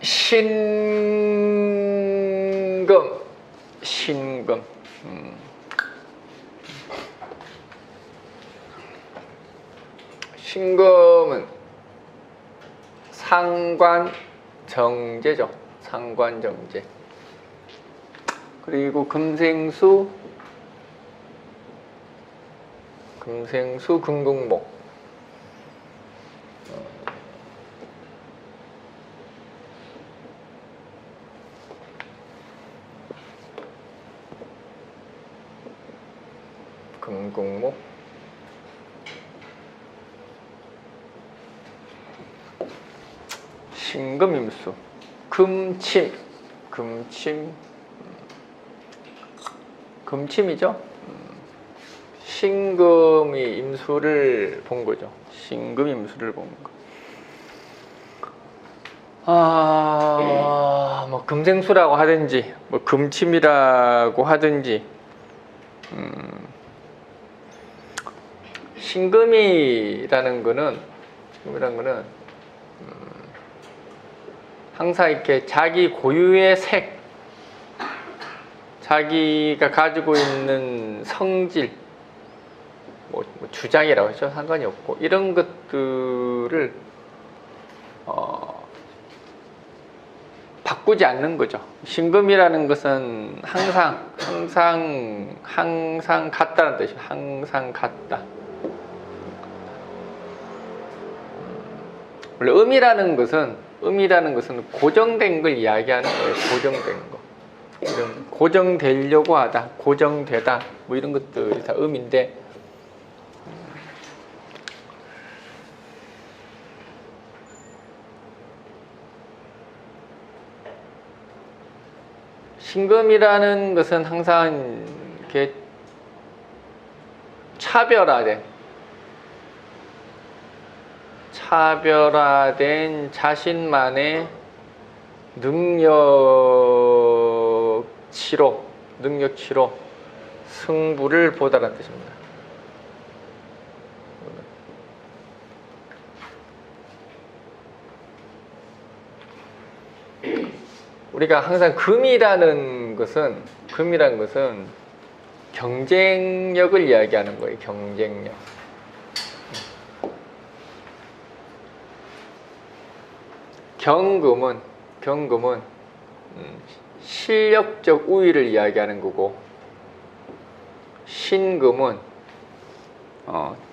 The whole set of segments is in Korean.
신금, 신금. 신금은 상관정제죠. 상관정제. 그리고 금생수, 금금목. 금금목. 신금임수. 금침, 금침이죠. 신금이 임수를 본 거죠. 신금 임수를 본 거. 뭐 금생수라고 하든지, 뭐 금침이라고 하든지, 신금이라는 거는 항상 이렇게 자기 고유의 색, 자기가 가지고 있는 성질, 뭐 주장이라고 하죠. 상관이 없고, 이런 것들을 바꾸지 않는 거죠. 신금이라는 것은 항상 같다는 뜻이에요. 항상 같다. 원래 음이라는 것은 고정된 걸 이야기하는 거예요. 고정된 거. 이런 고정되려고 하다, 고정되다, 뭐 이런 것들이 다 음인데, 신금이라는 것은 항상 이렇게 차별화된 자신만의 능력치로 승부를 보다라는 뜻입니다. 우리가 항상 금이라는 것은 경쟁력을 이야기하는 거예요. 경쟁력. 경금은 실력적 우위를 이야기하는 거고, 신금은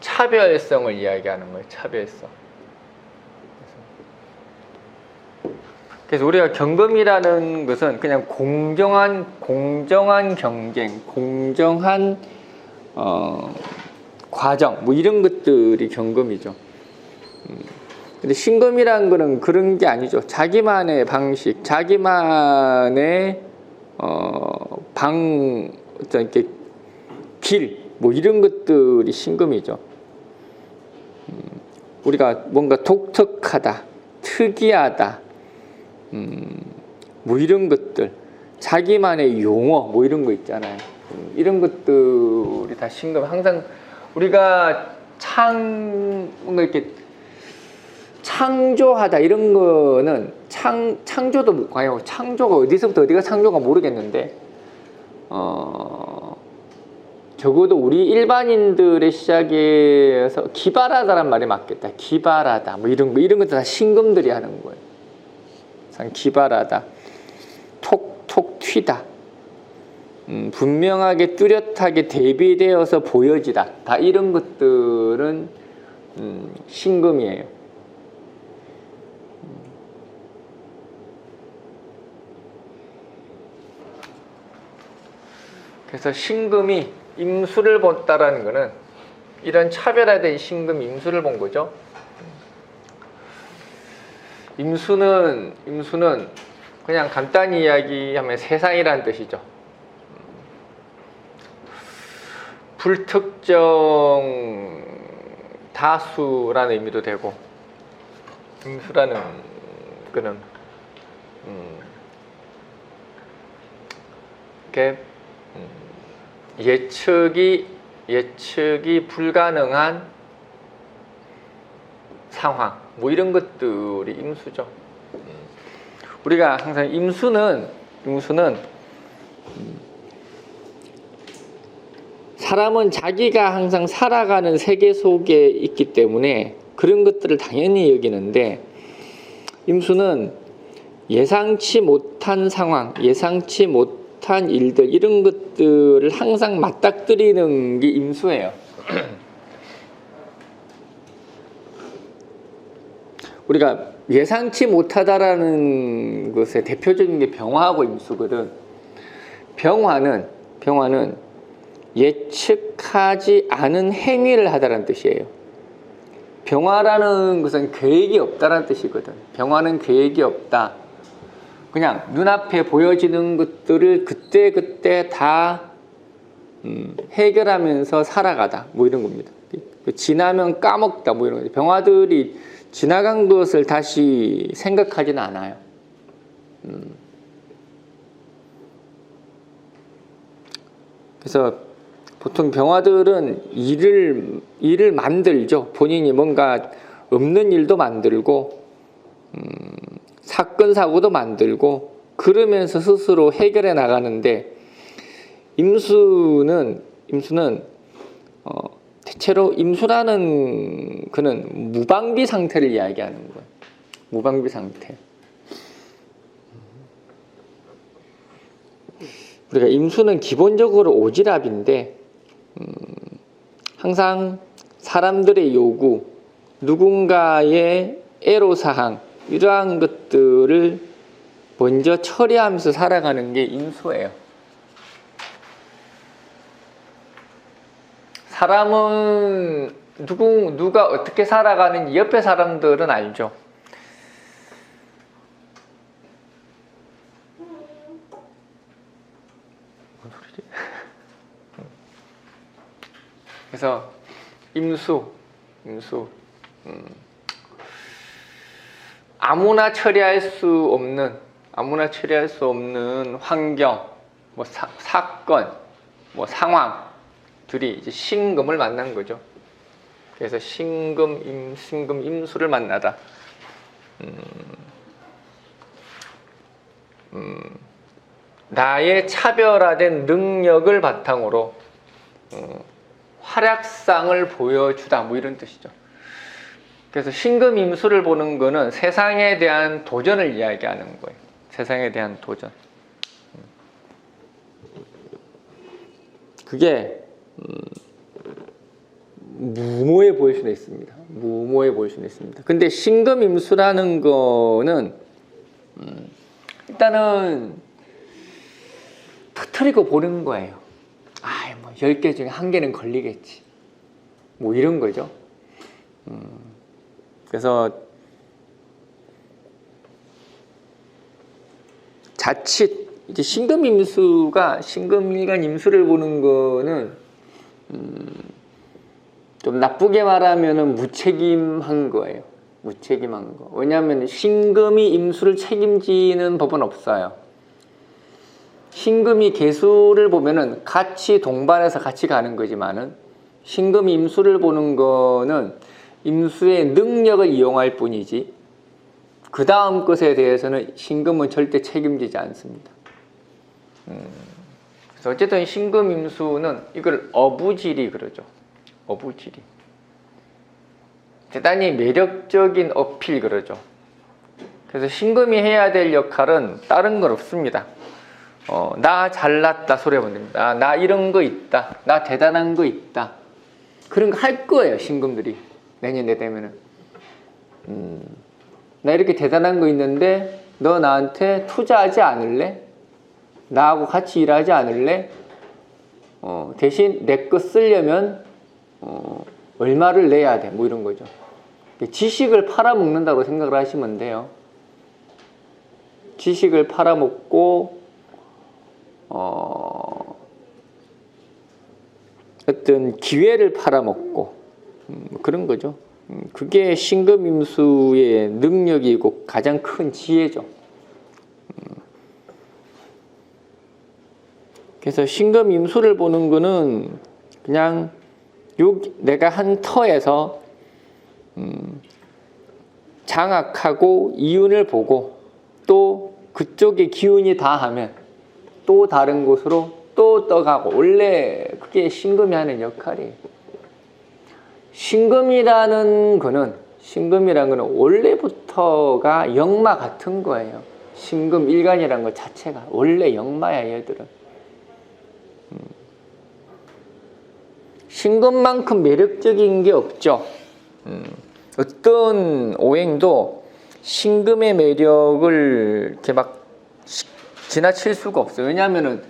차별성을 이야기하는 거예요. 차별성. 그래서 우리가 경금이라는 것은 그냥 공정한 경쟁, 공정한 과정, 뭐 이런 것들이 경금이죠. 근데 신금이라는 거는 그런 게 아니죠. 자기만의 방식, 자기만의 어떤 이렇게 길, 뭐 이런 것들이 신금이죠. 우리가 뭔가 독특하다, 특이하다, 뭐 이런 것들, 자기만의 용어, 뭐 이런 거 있잖아요. 이런 것들이 다 신금. 항상 우리가 뭔가 이렇게 창조하다 이런 거는 창조도 못 가요. 창조가 어디서부터 어디가 창조가 모르겠는데, 적어도 우리 일반인들의 시작에서 기발하다란 말이 맞겠다. 기발하다, 뭐 이런 것들 다 신금들이 하는 거예요. 기발하다, 톡 튀다, 분명하게 뚜렷하게 대비되어서 보여지다. 다 이런 것들은 신금이에요. 그래서 신금이 임수를 본다라는 거는 이런 차별화된 신금 임수를 본 거죠. 임수는 그냥 간단히 이야기하면 세상이라는 뜻이죠. 불특정 다수라는 의미도 되고, 임수라는 거는 이렇게 예측이 불가능한 상황, 뭐 이런 것들이 임수죠. 우리가 항상 임수는 사람은 자기가 항상 살아가는 세계 속에 있기 때문에 그런 것들을 당연히 여기는데, 임수는 예상치 못한 상황, 예상치 못한 일들, 이런 것들을 항상 맞닥뜨리는 게 임수예요. 우리가 예상치 못하다라는 것의 대표적인 게 병화하고 임수거든. 병화는 예측하지 않은 행위를 하다라는 뜻이에요. 병화라는 것은 계획이 없다라는 뜻이거든. 병화는 계획이 없다. 그냥 눈앞에 보여지는 것들을 그때그때 다 해결하면서 살아가다, 뭐 이런 겁니다. 지나면 까먹다, 뭐 이런 거죠. 병화들이 지나간 것을 다시 생각하지는 않아요. 그래서 보통 병화들은 일을 만들죠. 본인이 뭔가 없는 일도 만들고, 사건 사고도 만들고, 그러면서 스스로 해결해 나가는데, 임수는 대체로 임수라는 그는 무방비 상태를 이야기하는 거예요. 무방비 상태. 우리가 임수는 기본적으로 오지랖인데, 항상 사람들의 요구, 누군가의 애로사항, 이러한 것들을 먼저 처리하면서 살아가는 게 임수예요. 사람은 누가 어떻게 살아가는지 옆에 사람들은 알죠. 뭔 소리지? 그래서 임수 아무나 처리할 수 없는 환경, 뭐 사건, 뭐 상황들이 이제 신금을 만난 거죠. 그래서 신금, 임수를 만나다. 나의 차별화된 능력을 바탕으로 활약상을 보여주다, 뭐 이런 뜻이죠. 그래서 신금 임수를 보는 거는 세상에 대한 도전을 이야기하는 거예요. 세상에 대한 도전. 그게 무모해 보일 수는 있습니다. 무모해 보일 수는 있습니다. 근데 신금 임수라는 거는 일단은 터뜨리고 보는 거예요. 뭐 10개 중에 1개는 걸리겠지. 뭐 이런 거죠. 그래서 자칫 이제 신금일간 임수를 보는 거는 좀 나쁘게 말하면은 무책임한 거예요. 무책임한 거. 왜냐하면 신금이 임수를 책임지는 법은 없어요. 신금이 계수를 보면은 같이 동반해서 같이 가는 거지만은, 신금이 임수를 보는 거는 임수의 능력을 이용할 뿐이지 그 다음 것에 대해서는 신금은 절대 책임지지 않습니다. 그래서 어쨌든 신금 임수는 이걸 어부지리 그러죠. 어부지리. 대단히 매력적인 어필 그러죠. 그래서 신금이 해야 될 역할은 다른 건 없습니다. 나 잘났다 소리 하면 됩니다. 나 이런 거 있다. 나 대단한 거 있다. 그런 거 할 거예요, 신금들이. 내년에 되면은. 나 이렇게 대단한 거 있는데 너 나한테 투자하지 않을래? 나하고 같이 일하지 않을래? 대신 내 거 쓰려면 얼마를 내야 돼? 뭐 이런 거죠. 지식을 팔아먹는다고 생각을 하시면 돼요. 지식을 팔아먹고 어떤 기회를 팔아먹고 그런 거죠. 그게 신금임수의 능력이고 가장 큰 지혜죠. 그래서 신금임수를 보는 거는 그냥 내가 한 터에서 장악하고 이윤을 보고 또 그쪽에 기운이 다하면 또 다른 곳으로 또 떠가고, 원래 그게 신금이 하는 역할이에요. 신금이라는 거는 원래부터가 역마 같은 거예요. 신금 일간이라는 것 자체가 원래 역마야, 얘들은. 신금만큼 매력적인 게 없죠. 어떤 오행도 신금의 매력을 이렇게 막 지나칠 수가 없어요. 왜냐하면은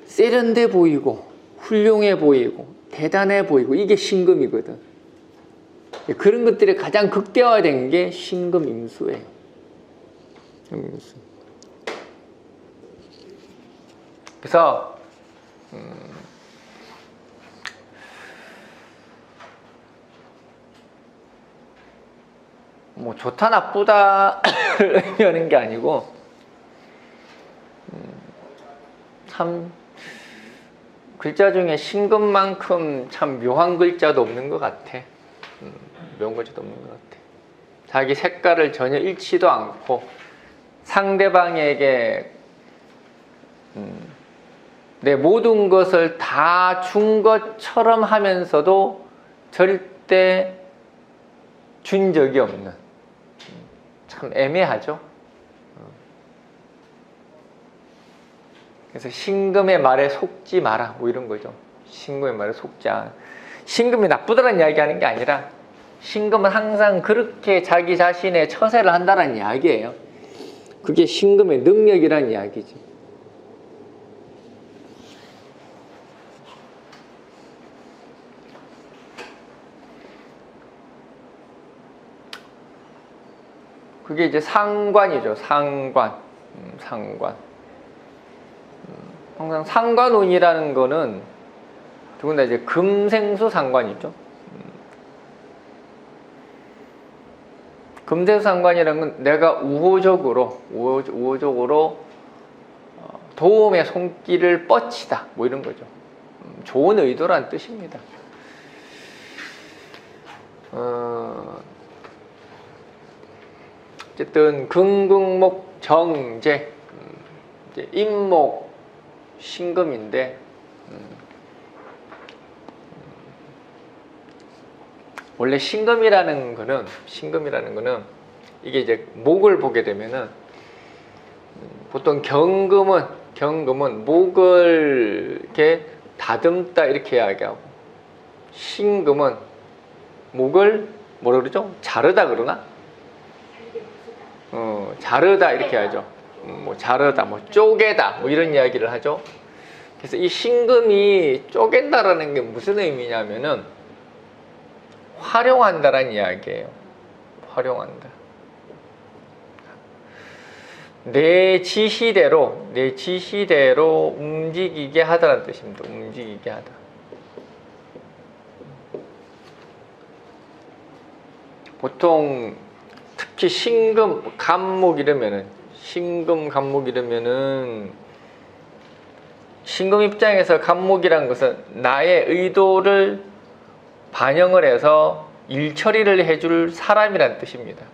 세련돼 보이고 훌륭해 보이고 대단해 보이고 이게 신금이거든. 그런 것들이 가장 극대화된 게 신금임수예요. 그래서 뭐 좋다 나쁘다 의미하는 게 아니고 참 글자 중에 신금만큼 참 묘한 글자도 없는 것 같아. 묘한 글자도 없는 것 같아. 자기 색깔을 전혀 잃지도 않고 상대방에게 내 모든 것을 다 준 것처럼 하면서도 절대 준 적이 없는, 참 애매하죠. 그래서 신금의 말에 속지 마라, 뭐 이런 거죠. 신금의 말에 속지 않아. 신금이 나쁘다는 이야기 하는 게 아니라 신금은 항상 그렇게 자기 자신의 처세를 한다는 이야기예요. 그게 신금의 능력이라는 이야기지. 그게 이제 상관이죠. 상관. 항상 상관운이라는 거는 더군다나 이제 금생수 상관이죠. 금생수 상관이라는 건 내가 우호적으로 도움의 손길을 뻗치다, 뭐 이런 거죠. 좋은 의도란 뜻입니다. 어쨌든 금극목 정제, 이제 임목 신금인데 원래 신금이라는 거는 이게 이제 목을 보게 되면은 보통 경금은 목을 이렇게 다듬다 이렇게 이야기하고, 신금은 목을 뭐라 그러죠? 자르다 그러나? 자르다 이렇게 하죠. 뭐 자르다, 뭐 쪼개다, 뭐 이런 이야기를 하죠. 그래서 이 신금이 쪼갠다라는 게 무슨 의미냐면은 활용한다라는 이야기예요. 활용한다. 내 지시대로 움직이게 하다라는 뜻입니다. 움직이게 하다. 보통 특히 신금, 간목 이러면은 신금 입장에서 간목이란 것은 나의 의도를 반영을 해서 일 처리를 해줄 사람이란 뜻입니다.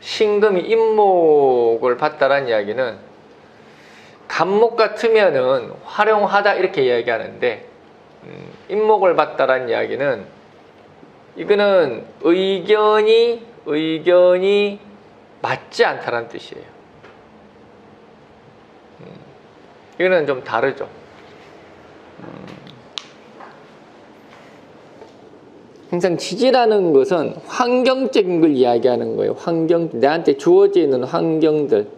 신금이 임목을 받다라는 이야기는 간목 같으면은 활용하다 이렇게 이야기하는데, 임목을 받다라는 이야기는 이거는 의견이 맞지 않다라는 뜻이에요. 이거는 좀 다르죠. 항상 지지라는 것은 환경적인 걸 이야기하는 거예요. 내한테 주어져 있는 환경들.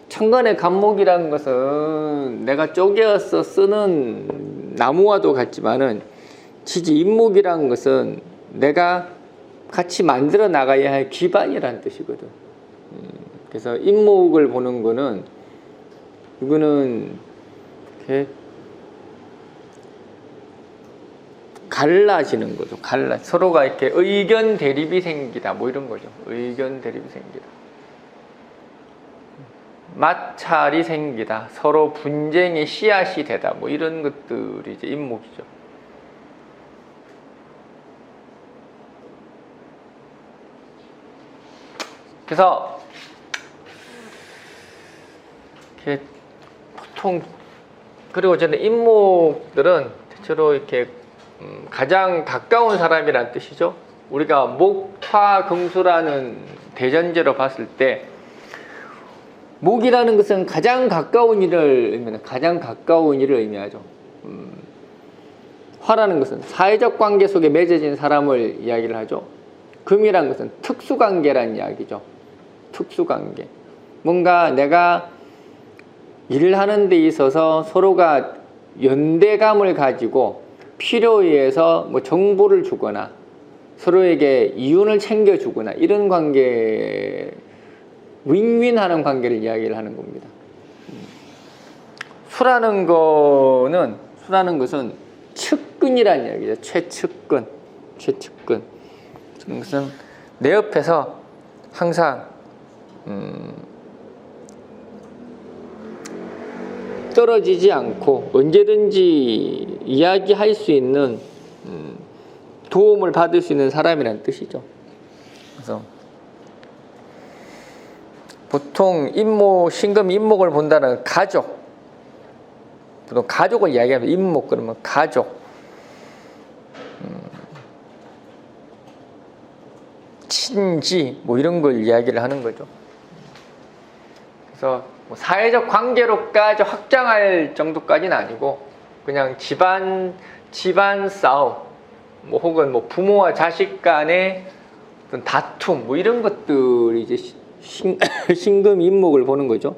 천간의 간목이라는 것은 내가 쪼개어서 쓰는 나무와도 같지만은, 지지 임목이라는 것은 내가 같이 만들어 나가야 할 기반이라는 뜻이거든. 그래서 임목을 보는 거는, 이거는 이렇게 갈라지는 거죠. 서로가 이렇게 의견 대립이 생기다, 뭐 이런 거죠. 의견 대립이 생기다. 마찰이 생기다. 서로 분쟁의 씨앗이 되다. 뭐 이런 것들이 이제 임목이죠. 그래서 보통 그리고 저는 임목들은 대체로 이렇게 가장 가까운 사람이란 뜻이죠. 우리가 목화금수라는 대전제로 봤을 때 목이라는 것은 가장 가까운 일을 의미하는 가장 가까운 일을 의미하죠. 화라는 것은 사회적 관계 속에 맺어진 사람을 이야기를 하죠. 금이라는 것은 특수관계란 이야기죠. 특수관계. 뭔가 내가 일을 하는 데 있어서 서로가 연대감을 가지고 필요에 의해서 뭐 정보를 주거나 서로에게 이윤을 챙겨주거나 이런 관계, 윈윈하는 관계를 이야기를 하는 겁니다. 수라는 것은 측근이라는 이야기죠. 최측근. 그것은 내 옆에서 항상 떨어지지 않고 언제든지 이야기할 수 있는 도움을 받을 수 있는 사람이라는 뜻이죠. 그래서 보통 신금 임목을 본다는 가족, 보통 가족을 이야기하면 임목 그러면 가족, 친지 뭐 이런 걸 이야기를 하는 거죠. 그래서 뭐 사회적 관계로까지 확장할 정도까지는 아니고 그냥 집안 싸움, 뭐 혹은 뭐 부모와 자식 간의 어떤 다툼 뭐 이런 것들이 이제 신금 임목을 보는 거죠.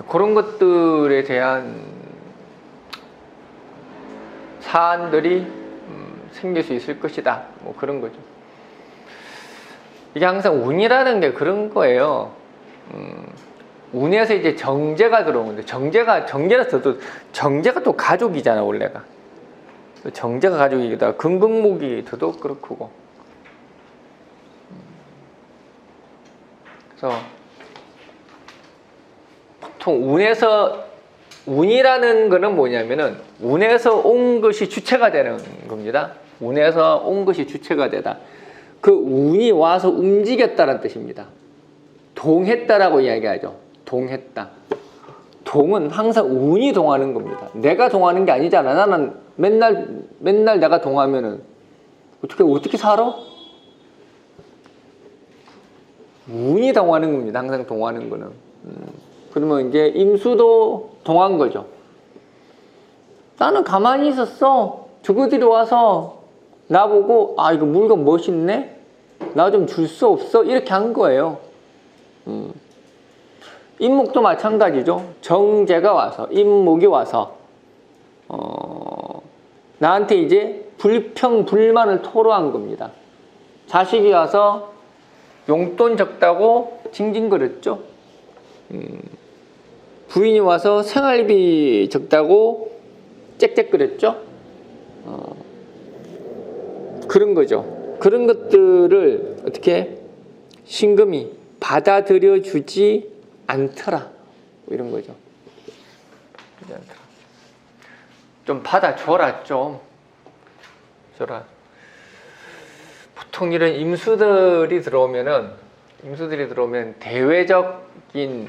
그런 것들에 대한 사안들이 생길 수 있을 것이다. 뭐 그런 거죠. 이게 항상 운이라는 게 그런 거예요. 운에서 이제 정제가 들어오는데 정제가 또 가족이잖아 원래가. 정제가 가족이기도 하고 금극목이 더더욱 그렇고. 그래서 보통 운이라는 거는 뭐냐면은 운에서 온 것이 주체가 되는 겁니다. 운에서 온 것이 주체가 되다. 그 운이 와서 움직였다는 뜻입니다. 동했다라고 이야기하죠. 동했다. 동은 항상 운이 동하는 겁니다. 내가 동하는 게 아니잖아. 나는 맨날 내가 동하면은 어떻게 살아? 운이 동하는 겁니다. 항상 동하는 거는. 그러면 이제 임수도 동한 거죠. 나는 가만히 있었어. 저거들이 와서 나보고 이거 물건 멋있네? 나 좀 줄 수 없어? 이렇게 한 거예요. 임목도 마찬가지죠. 정제가 와서 임목이 와서 나한테 이제 불평불만을 토로한 겁니다. 자식이 와서 용돈 적다고 징징거렸죠. 부인이 와서 생활비 적다고 짹짹거렸죠. 그런 거죠. 그런 것들을 어떻게 신금이 받아들여 주지 않더라. 뭐 이런 거죠. 좀 받아줘라 좀. 줘라. 보통 이런 임수들이 들어오면 대외적인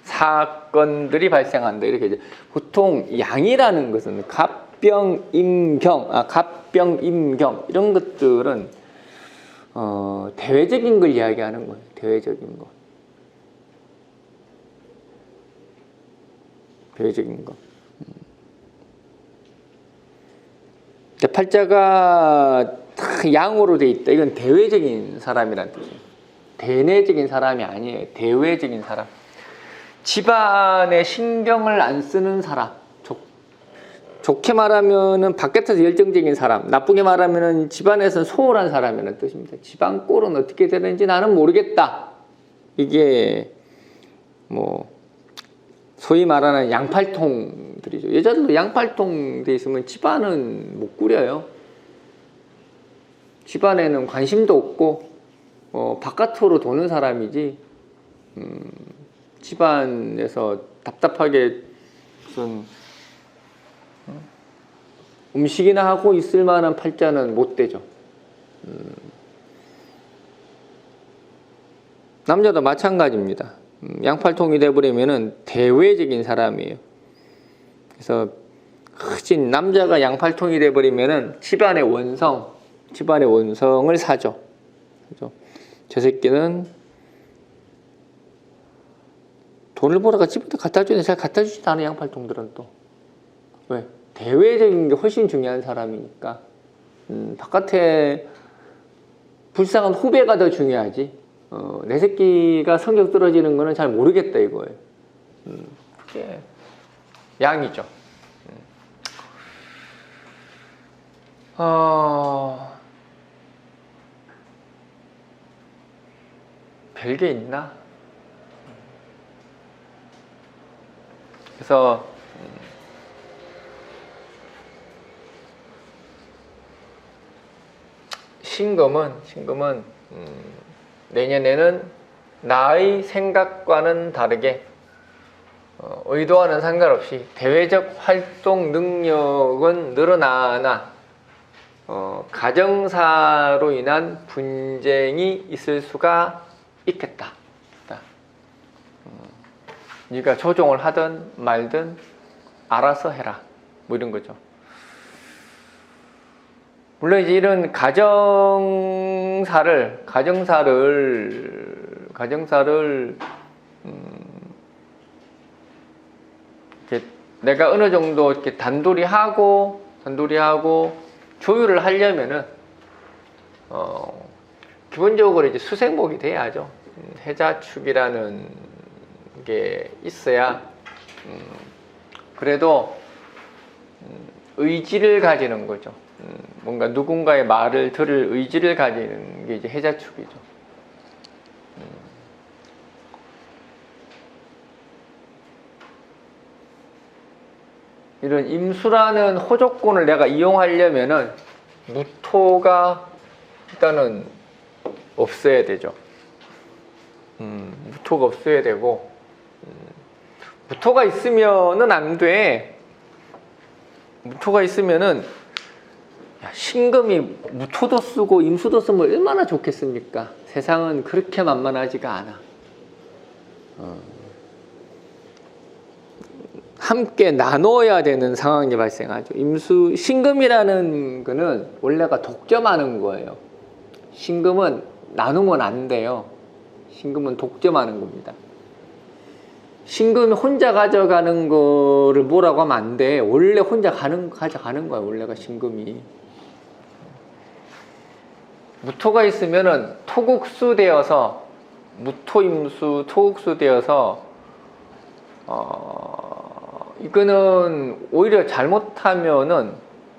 사건들이 발생한다. 이렇게 이제 보통 양이라는 것은 갑병, 임경 이런 것들은 대외적인 걸 이야기하는 거예요. 대외적인 거. 팔자가 양으로 돼 있다. 이건 대외적인 사람이란 뜻이에요. 대내적인 사람이 아니에요. 대외적인 사람. 집안에 신경을 안 쓰는 사람. 좋게 말하면은 밖에서 열정적인 사람, 나쁘게 말하면은 집안에서 소홀한 사람이라는 뜻입니다. 집안 꼴은 어떻게 되는지 나는 모르겠다. 이게 뭐 소위 말하는 양팔통들이죠. 여자들도 양팔통 돼 있으면 집안은 못 꾸려요. 집안에는 관심도 없고 바깥으로 도는 사람이지 집안에서 답답하게 무슨 음식이나 하고 있을 만한 팔자는 못 되죠. 남자도 마찬가지입니다. 양팔통이 돼버리면은 대외적인 사람이에요. 그래서 크진 남자가 양팔통이 돼버리면은 집안의 원성을 사죠. 그죠? 저 새끼는 돈을 벌어가 집에다 갖다 주는데 잘 갖다 주지도 않아. 양팔통들은 또 왜? 대외적인 게 훨씬 중요한 사람이니까. 바깥에 불쌍한 후배가 더 중요하지. 내 새끼가 성격 떨어지는 거는 잘 모르겠다 이거예요. 그게 양이죠. 별게 있나? 그래서 신금은 내년에는 나의 생각과는 다르게 의도와는 상관없이 대외적 활동 능력은 늘어나나 가정사로 인한 분쟁이 있을 수가 있겠다. 네가 조종을 하든 말든 알아서 해라. 뭐 이런 거죠. 물론 이제 이런 가정사를 이렇게 내가 어느 정도 이렇게 단돌이 하고 조율을 하려면은 기본적으로 이제 수생복이 돼야죠. 해자축이라는 게 있어야 그래도 의지를 가지는 거죠. 뭔가 누군가의 말을 들을 의지를 가지는 게 이제 해자축이죠. 이런 임수라는 호조건을 내가 이용하려면은 무토가 일단은 없어야 되죠. 무토가 없어야 되고, 무토가 있으면은 안 돼. 무토가 있으면은 신금이 무토도 쓰고 임수도 쓰면 얼마나 좋겠습니까? 세상은 그렇게 만만하지가 않아. 함께 나눠야 되는 상황이 발생하죠. 신금이라는 거는 원래가 독점하는 거예요. 신금은 나누면 안 돼요. 신금은 독점하는 겁니다. 신금이 혼자 가져가는 거를 뭐라고 하면 안 돼. 원래 혼자 가져가는 거야. 원래가 신금이. 무토가 있으면은 토국수 되어서 무토임수 토국수 되어서 이거는 오히려 잘못하면은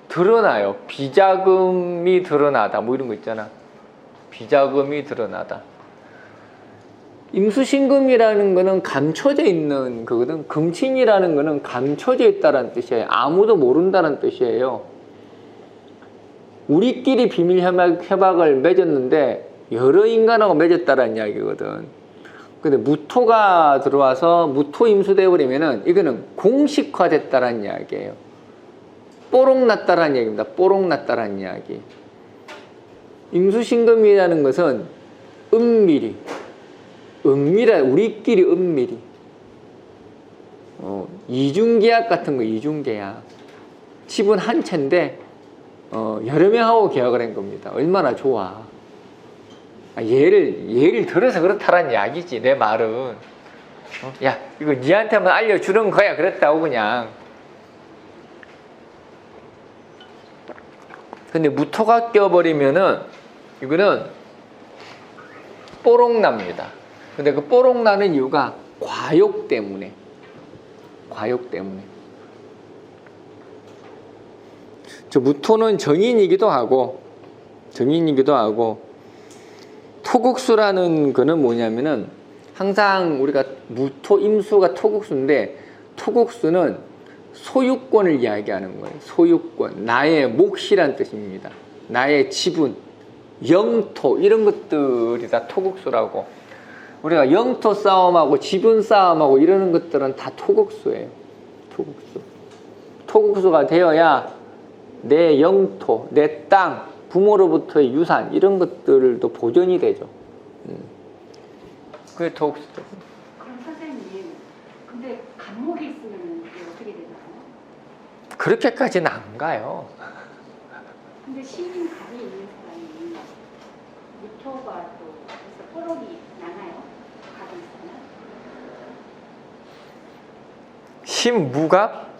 드러나요. 비자금이 드러나다. 뭐 이런 거 있잖아. 비자금이 드러나다. 임수신금이라는 거는 감춰져 있는 거거든. 금친이라는 거는 감춰져 있다는 뜻이에요. 아무도 모른다는 뜻이에요. 우리끼리 비밀 협약을 맺었는데 여러 인간하고 맺었다는 이야기거든. 근데 무토가 들어와서 무토 임수되어 버리면은 이거는 공식화됐다는 이야기예요. 뽀록났다는 이야기입니다. 뽀록났다는 이야기. 임수신금이라는 것은 은밀히, 우리끼리 은밀히. 이중계약 같은 거, 이중계약. 집은 한 채인데 여러 명하고 계약을 한 겁니다. 얼마나 좋아. 예를 들어서 그렇다란 이야기지. 내 말은 야 이거 니한테만 알려주는 거야. 그랬다고 그냥. 근데 무토가 껴버리면은 이거는 뽀록납니다. 근데 그 뽀록나는 이유가 과욕 때문에. 저 무토는 정인이기도 하고 토국수라는 거는 뭐냐면은 항상 우리가 무토 임수가 토국수인데 토국수는 소유권을 이야기하는 거예요. 소유권, 나의 몫이란 뜻입니다. 나의 지분, 영토 이런 것들이 다 토국수라고. 우리가 영토 싸움하고 지분 싸움하고 이러는 것들은 다 토국수예요. 토국수가 되어야 내 영토, 내 땅, 부모로부터의 유산 이런 것들도 보존이 되죠. 그게 더욱 그럼 선생님, 근데 간목이 있으면 이게 어떻게 되나요? 그렇게까지는 안 가요. 근데 신인 갑이 있는 사람이 무토가 또 그래서 뽀록이 나나요? 갑이 있으면? 신무갑?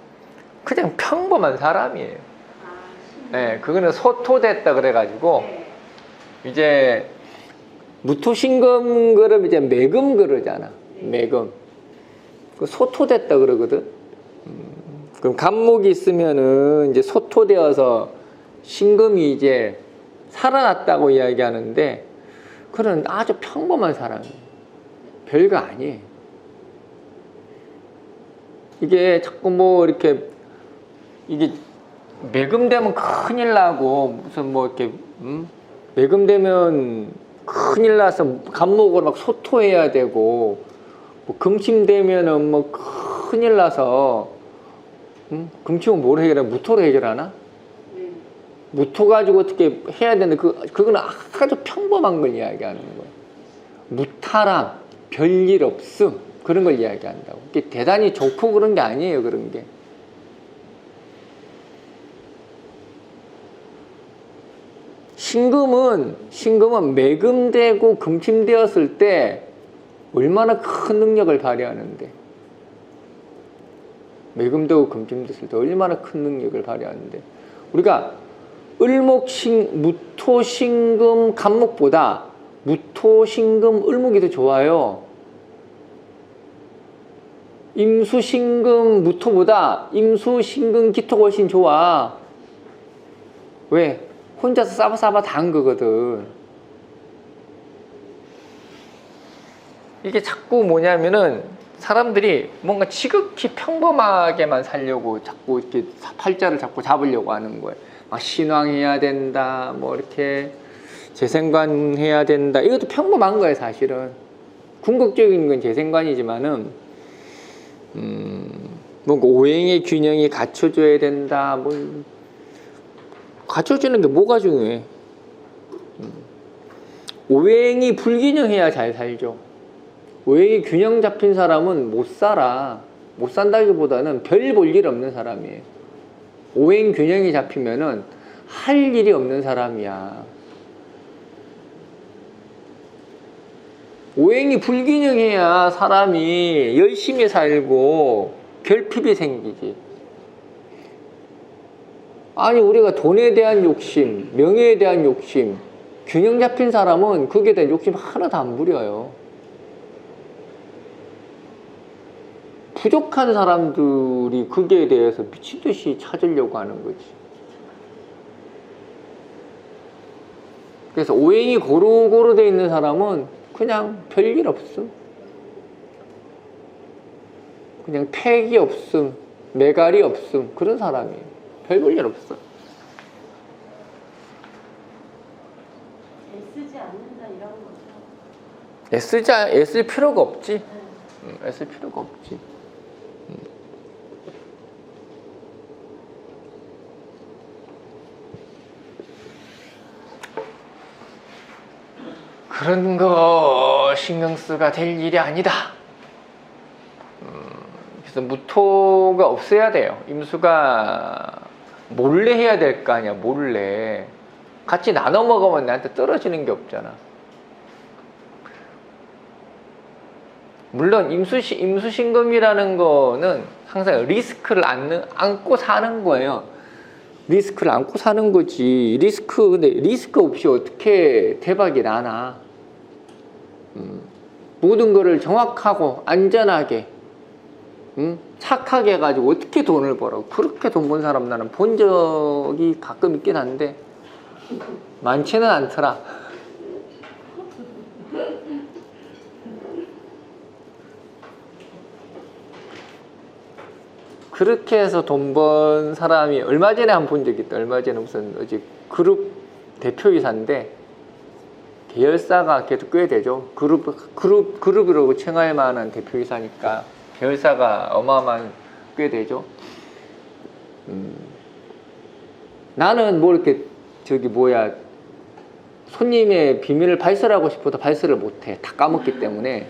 그냥 평범한 사람이에요. 아, 신인. 네, 그거는 소토됐다 그래가지고 네. 이제 무토신금 그러면 이제 매금 그러잖아. 네. 매금. 그 소토됐다 그러거든. 그럼 간목이 있으면은 이제 소토되어서 신금이 이제 살아났다고 이야기하는데 그런 아주 평범한 사람이에요. 별거 아니에요. 이게 자꾸 뭐 이렇게 이게 매금되면 큰일 나고 무슨 뭐 이렇게 매금되면 큰일 나서 간목으로 막 소토해야 되고 뭐 금침되면은 뭐 큰일 나서 금침은 뭐로 해결하나? 무토로 해결하나? 네. 무토 가지고 어떻게 해야 되는데 그거는 아주 평범한 걸 이야기하는 거예요. 무탈함, 별일 없음 그런 걸 이야기한다고. 이게 대단히 좋고 그런 게 아니에요. 그런 게. 신금은 매금되고 금침되었을 때 얼마나 큰 능력을 발휘하는데 매금되고 금침됐을 때 얼마나 큰 능력을 발휘하는데 우리가 무토신금 간목보다 무토신금 을목이 더 좋아요. 임수신금 무토보다 임수신금 기토가 훨씬 좋아. 왜? 혼자서 싸바싸바 다 한 거거든. 이게 자꾸 뭐냐면은 사람들이 뭔가 지극히 평범하게만 살려고 자꾸 이렇게 팔자를 자꾸 잡으려고 하는 거예요. 막 신왕해야 된다, 뭐 이렇게 재생관 해야 된다. 이것도 평범한 거예요, 사실은. 궁극적인 건 재생관이지만은, 뭔가 오행의 균형이 갖춰져야 된다, 뭐, 갖춰주는 게 뭐가 중요해? 오행이 불균형해야 잘 살죠. 오행이 균형 잡힌 사람은 못 살아. 못 산다기보다는 별 볼 일 없는 사람이에요. 오행 균형이 잡히면은 할 일이 없는 사람이야. 오행이 불균형해야 사람이 열심히 살고 결핍이 생기지. 아니 우리가 돈에 대한 욕심, 명예에 대한 욕심, 균형 잡힌 사람은 거기에 대한 욕심 하나도 안 부려요. 부족한 사람들이 거기에 대해서 미친듯이 찾으려고 하는 거지. 그래서 오행이 고루고루 돼 있는 사람은 그냥 별일 없음. 그냥 팩이 없음, 매갈이 없음. 그런 사람이에요. 별 볼 일 없어. 애쓰지 않는다 이런 거죠? 애쓸 필요가 없지. 애쓸 필요가 없지. 그런 거 신경 쓰가 될 일이 아니다. 그래서 무토가 없어야 돼요. 임수가 몰래 해야 될 거 아니야. 몰래 같이 나눠 먹으면 나한테 떨어지는 게 없잖아. 물론 임수신금이라는 거는 항상 리스크를 안고 사는 거예요. 리스크를 안고 사는 거지. 근데 리스크 없이 어떻게 대박이 나나. 모든 거를 정확하고 안전하게 착하게 해가지고 어떻게 돈을 벌어. 그렇게 돈 번 사람 나는 본 적이 가끔 있긴 한데 많지는 않더라. 그렇게 해서 돈 번 사람이 얼마 전에 한 번 본 적이 있다. 얼마 전에 무슨 그룹 대표이사인데 계열사가 그래도 꽤 되죠. 그룹이라고 칭할 만한 대표이사니까 계열사가 어마어마한 꽤 되죠. 나는 뭐 이렇게 손님의 비밀을 발설하고 싶어도 발설을 못해. 다 까먹기 때문에.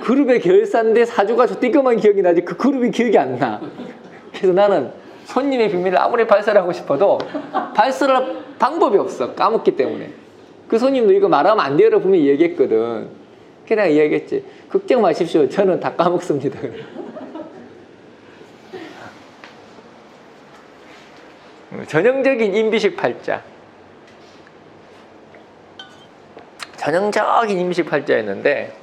그룹의 결산대 사주가 저 띠까만 기억이 나지 그 그룹이 기억이 안 나. 그래서 나는 손님의 비밀을 아무리 발설하고 싶어도 발설할 방법이 없어. 까먹기 때문에. 그 손님도 이거 말하면 안 돼요. 분명히 얘기했거든. 그래서 내가 이야기했지. 걱정 마십시오. 저는 다 까먹습니다. 전형적인 인비식 팔자. 전형적인 인비식 팔자였는데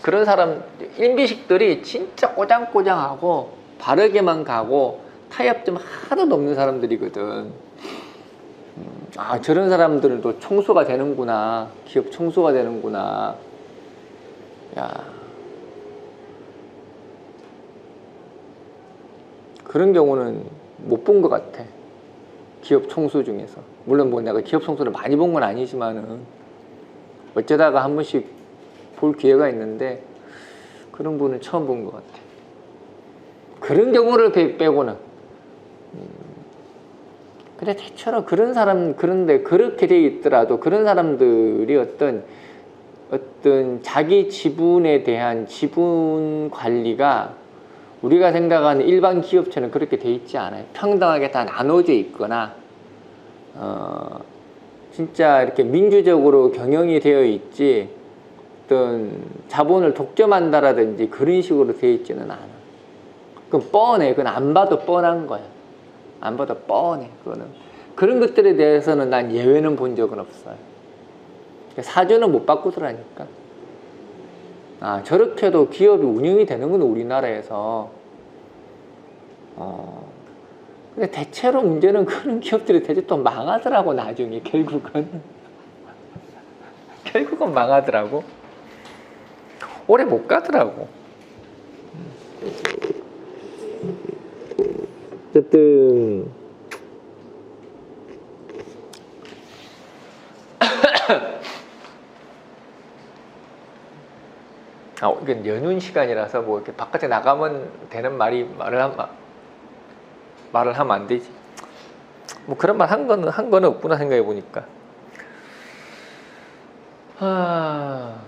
그런 사람 인비식들이 진짜 꼬장꼬장하고 바르게만 가고 타협 좀 하나도 없는 사람들이거든. 아, 저런 사람들도 총수가 되는구나. 기업 총수가 되는구나. 야, 그런 경우는 못 본 것 같아. 기업 총수 중에서. 물론 뭐 내가 기업 총수를 많이 본 건 아니지만은 어쩌다가 한 번씩 볼 기회가 있는데 그런 분은 처음 본 것 같아. 그런 경우를 빼고는. 근데 대체로 그런 사람, 그런데 그렇게 돼 있더라도 그런 사람들이 어떤 자기 지분에 대한 지분 관리가 우리가 생각하는 일반 기업체는 그렇게 돼 있지 않아요. 평등하게 다 나눠져 있거나, 진짜 이렇게 민주적으로 경영이 되어 있지, 어떤 자본을 독점한다라든지 그런 식으로 되어 있지는 않아. 그건 뻔해. 그건 안 봐도 뻔한 거야. 안 봐도 뻔해. 그거는. 그런 것들에 대해서는 난 예외는 본 적은 없어요. 사주는 못 바꾸더라니까. 아, 저렇게도 기업이 운영이 되는구나, 우리나라에서. 근데 대체로 문제는 그런 기업들이 대체 또 망하더라고, 나중에, 결국은. 결국은 망하더라고. 오래 못 가더라고. 어쨌든, 이건 연휴 시간이라서 뭐 이렇게 바깥에 나가면 되는 말을 하면 안 되지. 뭐 그런 말 한 거는 없구나 생각해 보니까.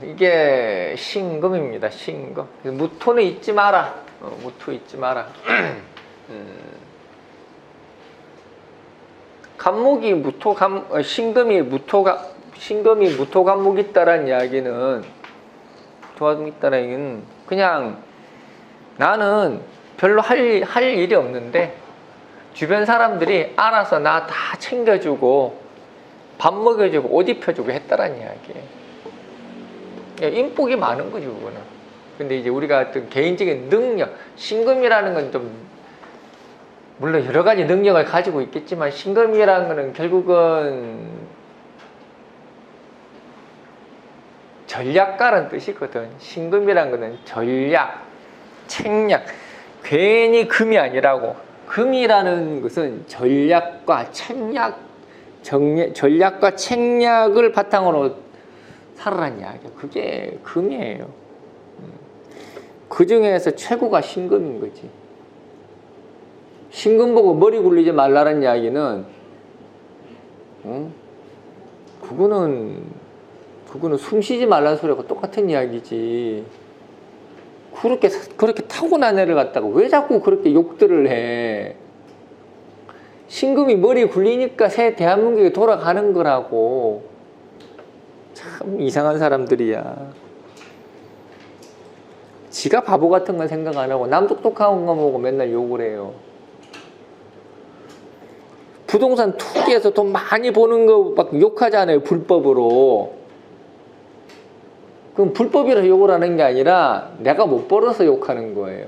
이게 신금입니다. 신금. 무토는 잊지 마라. 무토 잊지 마라. 간목이 신금이 무토 간목이 있다라는 이야기는 있다라는 얘기는 그냥 나는 별로 할 일이 없는데 주변 사람들이 알아서 나 다 챙겨주고 밥 먹여주고 옷 입혀주고 했다라는 이야기예요. 인복이 많은 거지 그거는. 근데 이제 우리가 어떤 개인적인 능력, 신금이라는 건 좀 물론 여러 가지 능력을 가지고 있겠지만 신금이라는 거는 결국은 전략가라는 뜻이거든. 신금이라는 거는 전략, 책략. 괜히 금이 아니라고. 금이라는 것은 전략과 책략을 바탕으로 살아란 이야기야. 그게 금이에요. 그 중에서 최고가 신금인 거지. 신금 보고 머리 굴리지 말라는 이야기는, 그거는 숨 쉬지 말라는 소리하고 똑같은 이야기지. 그렇게 타고난 애를 갖다가 왜 자꾸 그렇게 욕들을 해? 신금이 머리 굴리니까 새 대한민국이 돌아가는 거라고. 참 이상한 사람들이야. 지가 바보 같은 건 생각 안 하고 남 똑똑한 거 보고 맨날 욕을 해요. 부동산 투기에서 돈 많이 버는 거 막 욕하잖아요. 불법으로. 그럼 불법이라서 욕을 하는 게 아니라 내가 못 벌어서 욕하는 거예요.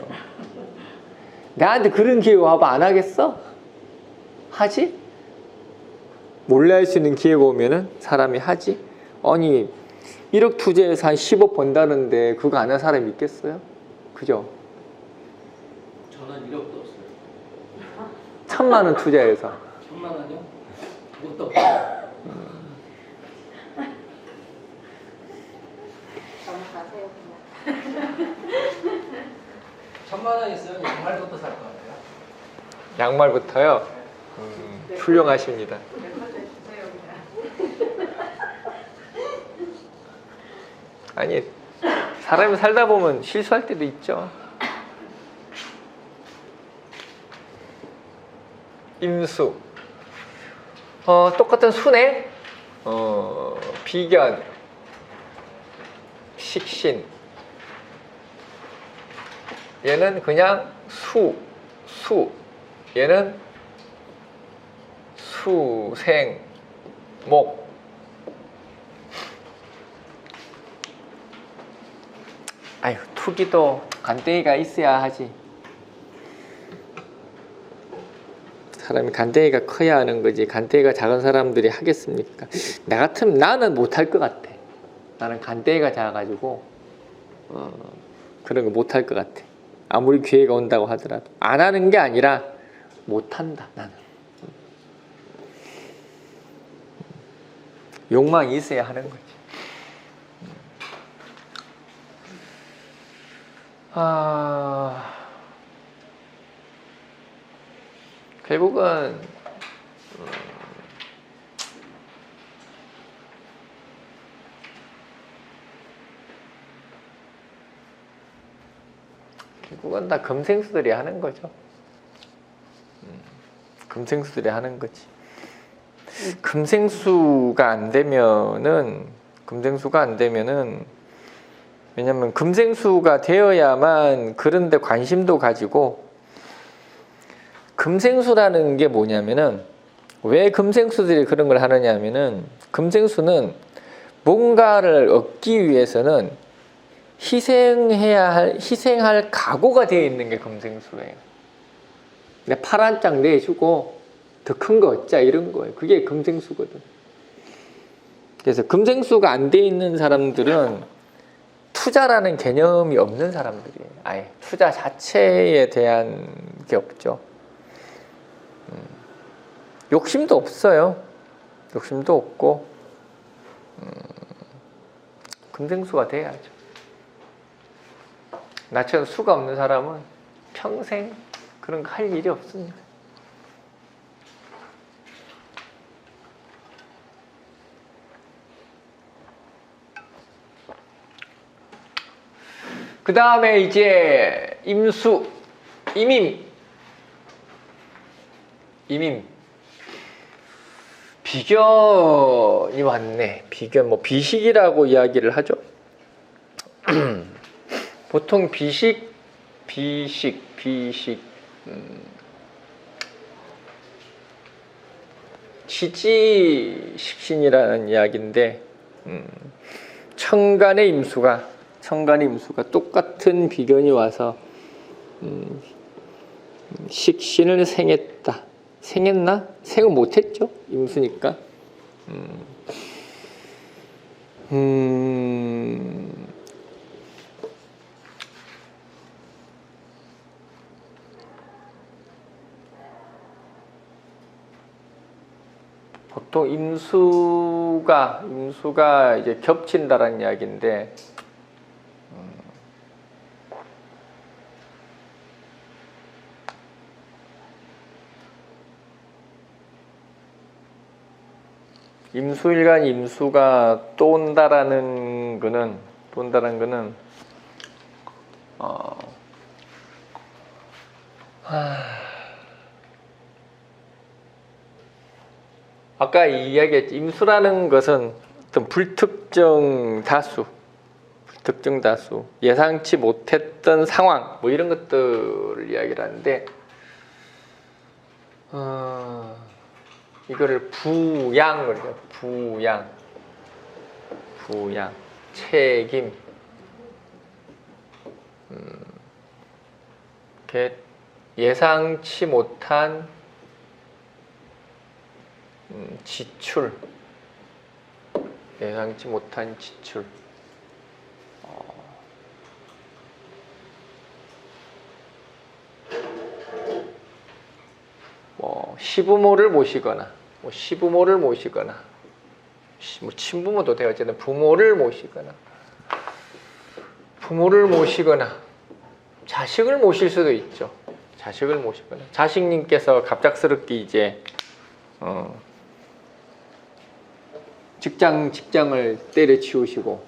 나한테 그런 기회 와봐 안 하겠어? 하지? 몰래 할 수 있는 기회가 오면은 사람이 하지? 아니 1억 투자해서 한 10억 번다는데 그거 안 하는 사람이 있겠어요? 그죠? 저는 1억도 없어요. 1,000만 원 투자해서 1,000만 원이요? 그것도 없어요. 넘어가세요 그냥. 1,000만 원 있으면 양말부터 살 것 같아요. 양말부터요? 훌륭하십니다. 멤버들 주세요. 아니, 사람이 살다 보면 실수할 때도 있죠. 임수. 똑같은 수네. 비견, 식신. 얘는 그냥 수. 얘는 수생, 목. 아유, 투기도 간땡이가 있어야 하지. 사람이 간땡이가 커야 하는 거지. 간땡이가 작은 사람들이 하겠습니까? 나 같으면 나는 못할 것 같아. 나는 간땡이가 작아가지고 그런 거 못할 것 같아. 아무리 기회가 온다고 하더라도 안 하는 게 아니라 못한다. 나는 욕망이 있어야 하는 거지. 결국은 다 금생수들이 하는 거죠. 금생수들이 하는 거지. 금생수가 안 되면은 왜냐면 금생수가 되어야만 그런데 관심도 가지고. 금생수라는 게 뭐냐면은, 왜 금생수들이 그런 걸 하느냐면은, 금생수는 뭔가를 얻기 위해서는 희생할 각오가 되어 있는 게 금생수예요. 근데 팔 한 짝 내주고 더 큰 거 얻자 이런 거예요. 그게 금생수거든. 그래서 금생수가 안 돼 있는 사람들은 투자라는 개념이 없는 사람들이에요. 아예 투자 자체에 대한 게 없죠. 욕심도 없어요. 욕심도 없고 금생수가 돼야죠. 나처럼 수가 없는 사람은 평생 그런 거 할 일이 없습니다. 그 다음에 이제 임수, 임임. 비견이 왔네. 비견, 뭐 비식이라고 이야기를 하죠. 보통 비식, 지지식신이라는 이야기인데, 천간의 임수가 똑같은 비견이 와서 식신을 생했다. 생했나? 생은 못했죠. 임수니까. 보통 임수가 이제 겹친다라는 이야기인데, 임수일간 임수가 또 온다라는 거는 아까 이야기했지. 임수라는 것은 어떤 불특정 다수, 예상치 못했던 상황, 뭐 이런 것들을 이야기를 하는데, 이거를 부양을 해요. 부양, 책임. 이렇게 예상치 못한 지출. 뭐 시부모를 모시거나, 뭐 친부모도 돼요. 어쨌든 부모를 모시거나, 자식을 모실 수도 있죠. 자식님께서 갑작스럽게 이제 직장을 때려치우시고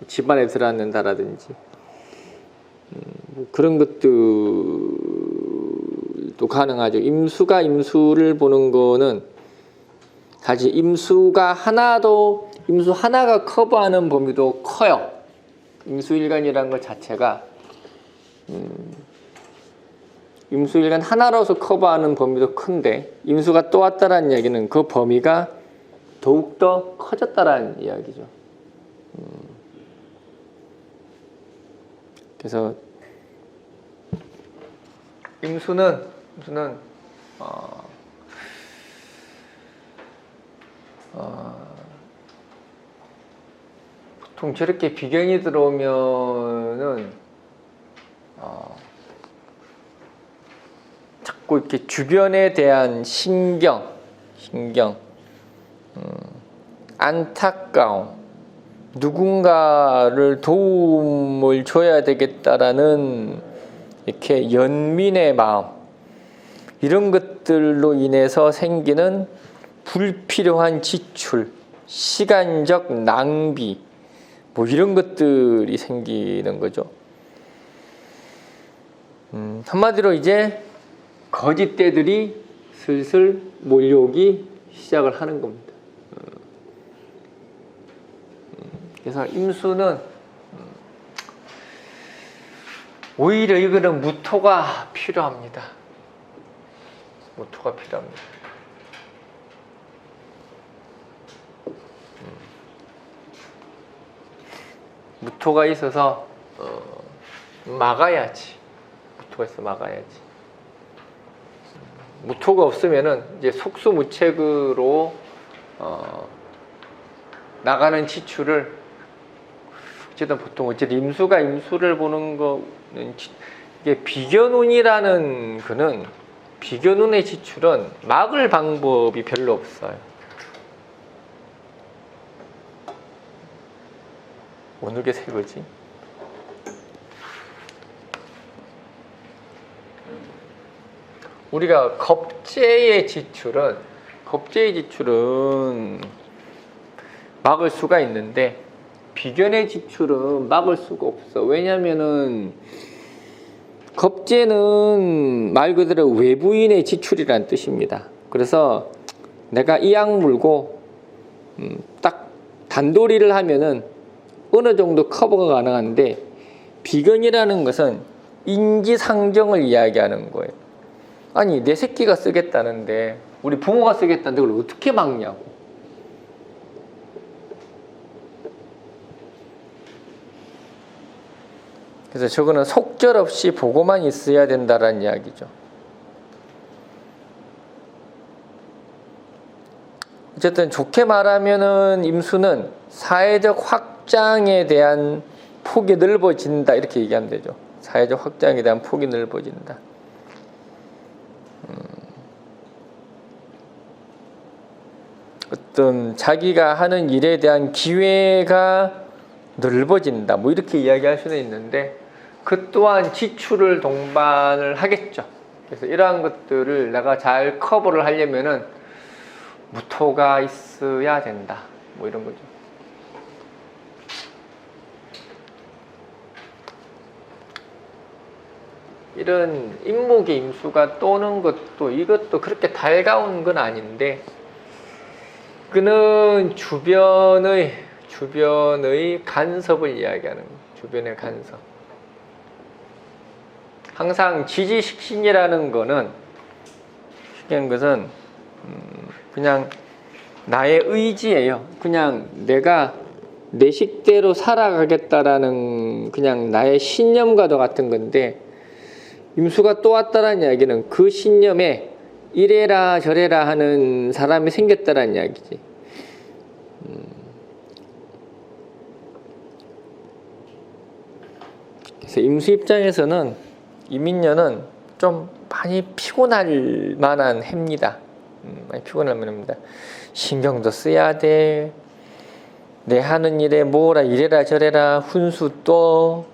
집안에 들어앉는다라든지 뭐 그런 것들도 가능하죠. 임수가 임수를 보는 거는 사실 임수 하나가 커버하는 범위도 커요. 임수일간이라는 것 자체가 임수일간 하나로서 커버하는 범위도 큰데 임수가 또 왔다라는 이야기는 그 범위가 더욱더 커졌다라는 이야기죠. 그래서 임수는 보통 저렇게 비견이 들어오면은 자꾸 이렇게 주변에 대한 신경, 안타까움, 누군가를 도움을 줘야 되겠다라는 이렇게 연민의 마음, 이런 것들로 인해서 생기는 불필요한 지출, 시간적 낭비, 뭐 이런 것들이 생기는 거죠. 한마디로 이제 거짓대들이 슬슬 몰려오기 시작을 하는 겁니다. 그래서 임수는 오히려 이거는 무토가 필요합니다. 무토가 필요합니다. 무토가 있어서 막아야지. 무토가 있어 막아야지. 무토가 없으면은 이제 속수무책으로 나가는 지출을 어쨌든 보통 임수가 임수를 보는 거는 이게 비견운이라는 거는 비견운의 지출은 막을 방법이 별로 없어요. 어느 게 새 거지? 우리가 겁재의 지출은 막을 수가 있는데 비견의 지출은 막을 수가 없어. 왜냐면은 겁재는 말 그대로 외부인의 지출이라는 뜻입니다. 그래서 내가 이 약 물고 딱 단도리를 하면은 어느 정도 커버가 가능한데 비견이라는 것은 인지상정을 이야기하는 거예요. 아니 내 새끼가 쓰겠다는데 우리 부모가 쓰겠다는데 그걸 어떻게 막냐고. 그래서 저거는 속절없이 보고만 있어야 된다라는 이야기죠. 어쨌든 좋게 말하면은 임수는 사회적 확장에 대한 폭이 넓어진다 이렇게 얘기하면 되죠. 사회적 확장에 대한 폭이 넓어진다. 어떤 자기가 하는 일에 대한 기회가 넓어진다. 뭐 이렇게 이야기할 수는 있는데 그 또한 지출을 동반을 하겠죠. 그래서 이러한 것들을 내가 잘 커버를 하려면은 무토가 있어야 된다. 뭐 이런 거죠. 이런 임목의 임수가 떠오는 것도 이것도 그렇게 달가운 건 아닌데 그는 주변의 간섭을 이야기하는 거예요. 주변의 간섭. 항상 지지식신이라는 거는 중요한 것은 그냥 나의 의지예요. 그냥 내가 내 식대로 살아가겠다라는 그냥 나의 신념과도 같은 건데 임수가 또 왔다라는 이야기는 그 신념에 이래라 저래라 하는 사람이 생겼다라는 이야기지. 그래서 임수 입장에서는 이민년은 좀 많이 피곤할 만한 해입니다. 많이 피곤할 만합니다. 신경도 써야 돼. 내 하는 일에 뭐라 이래라 저래라 훈수 또.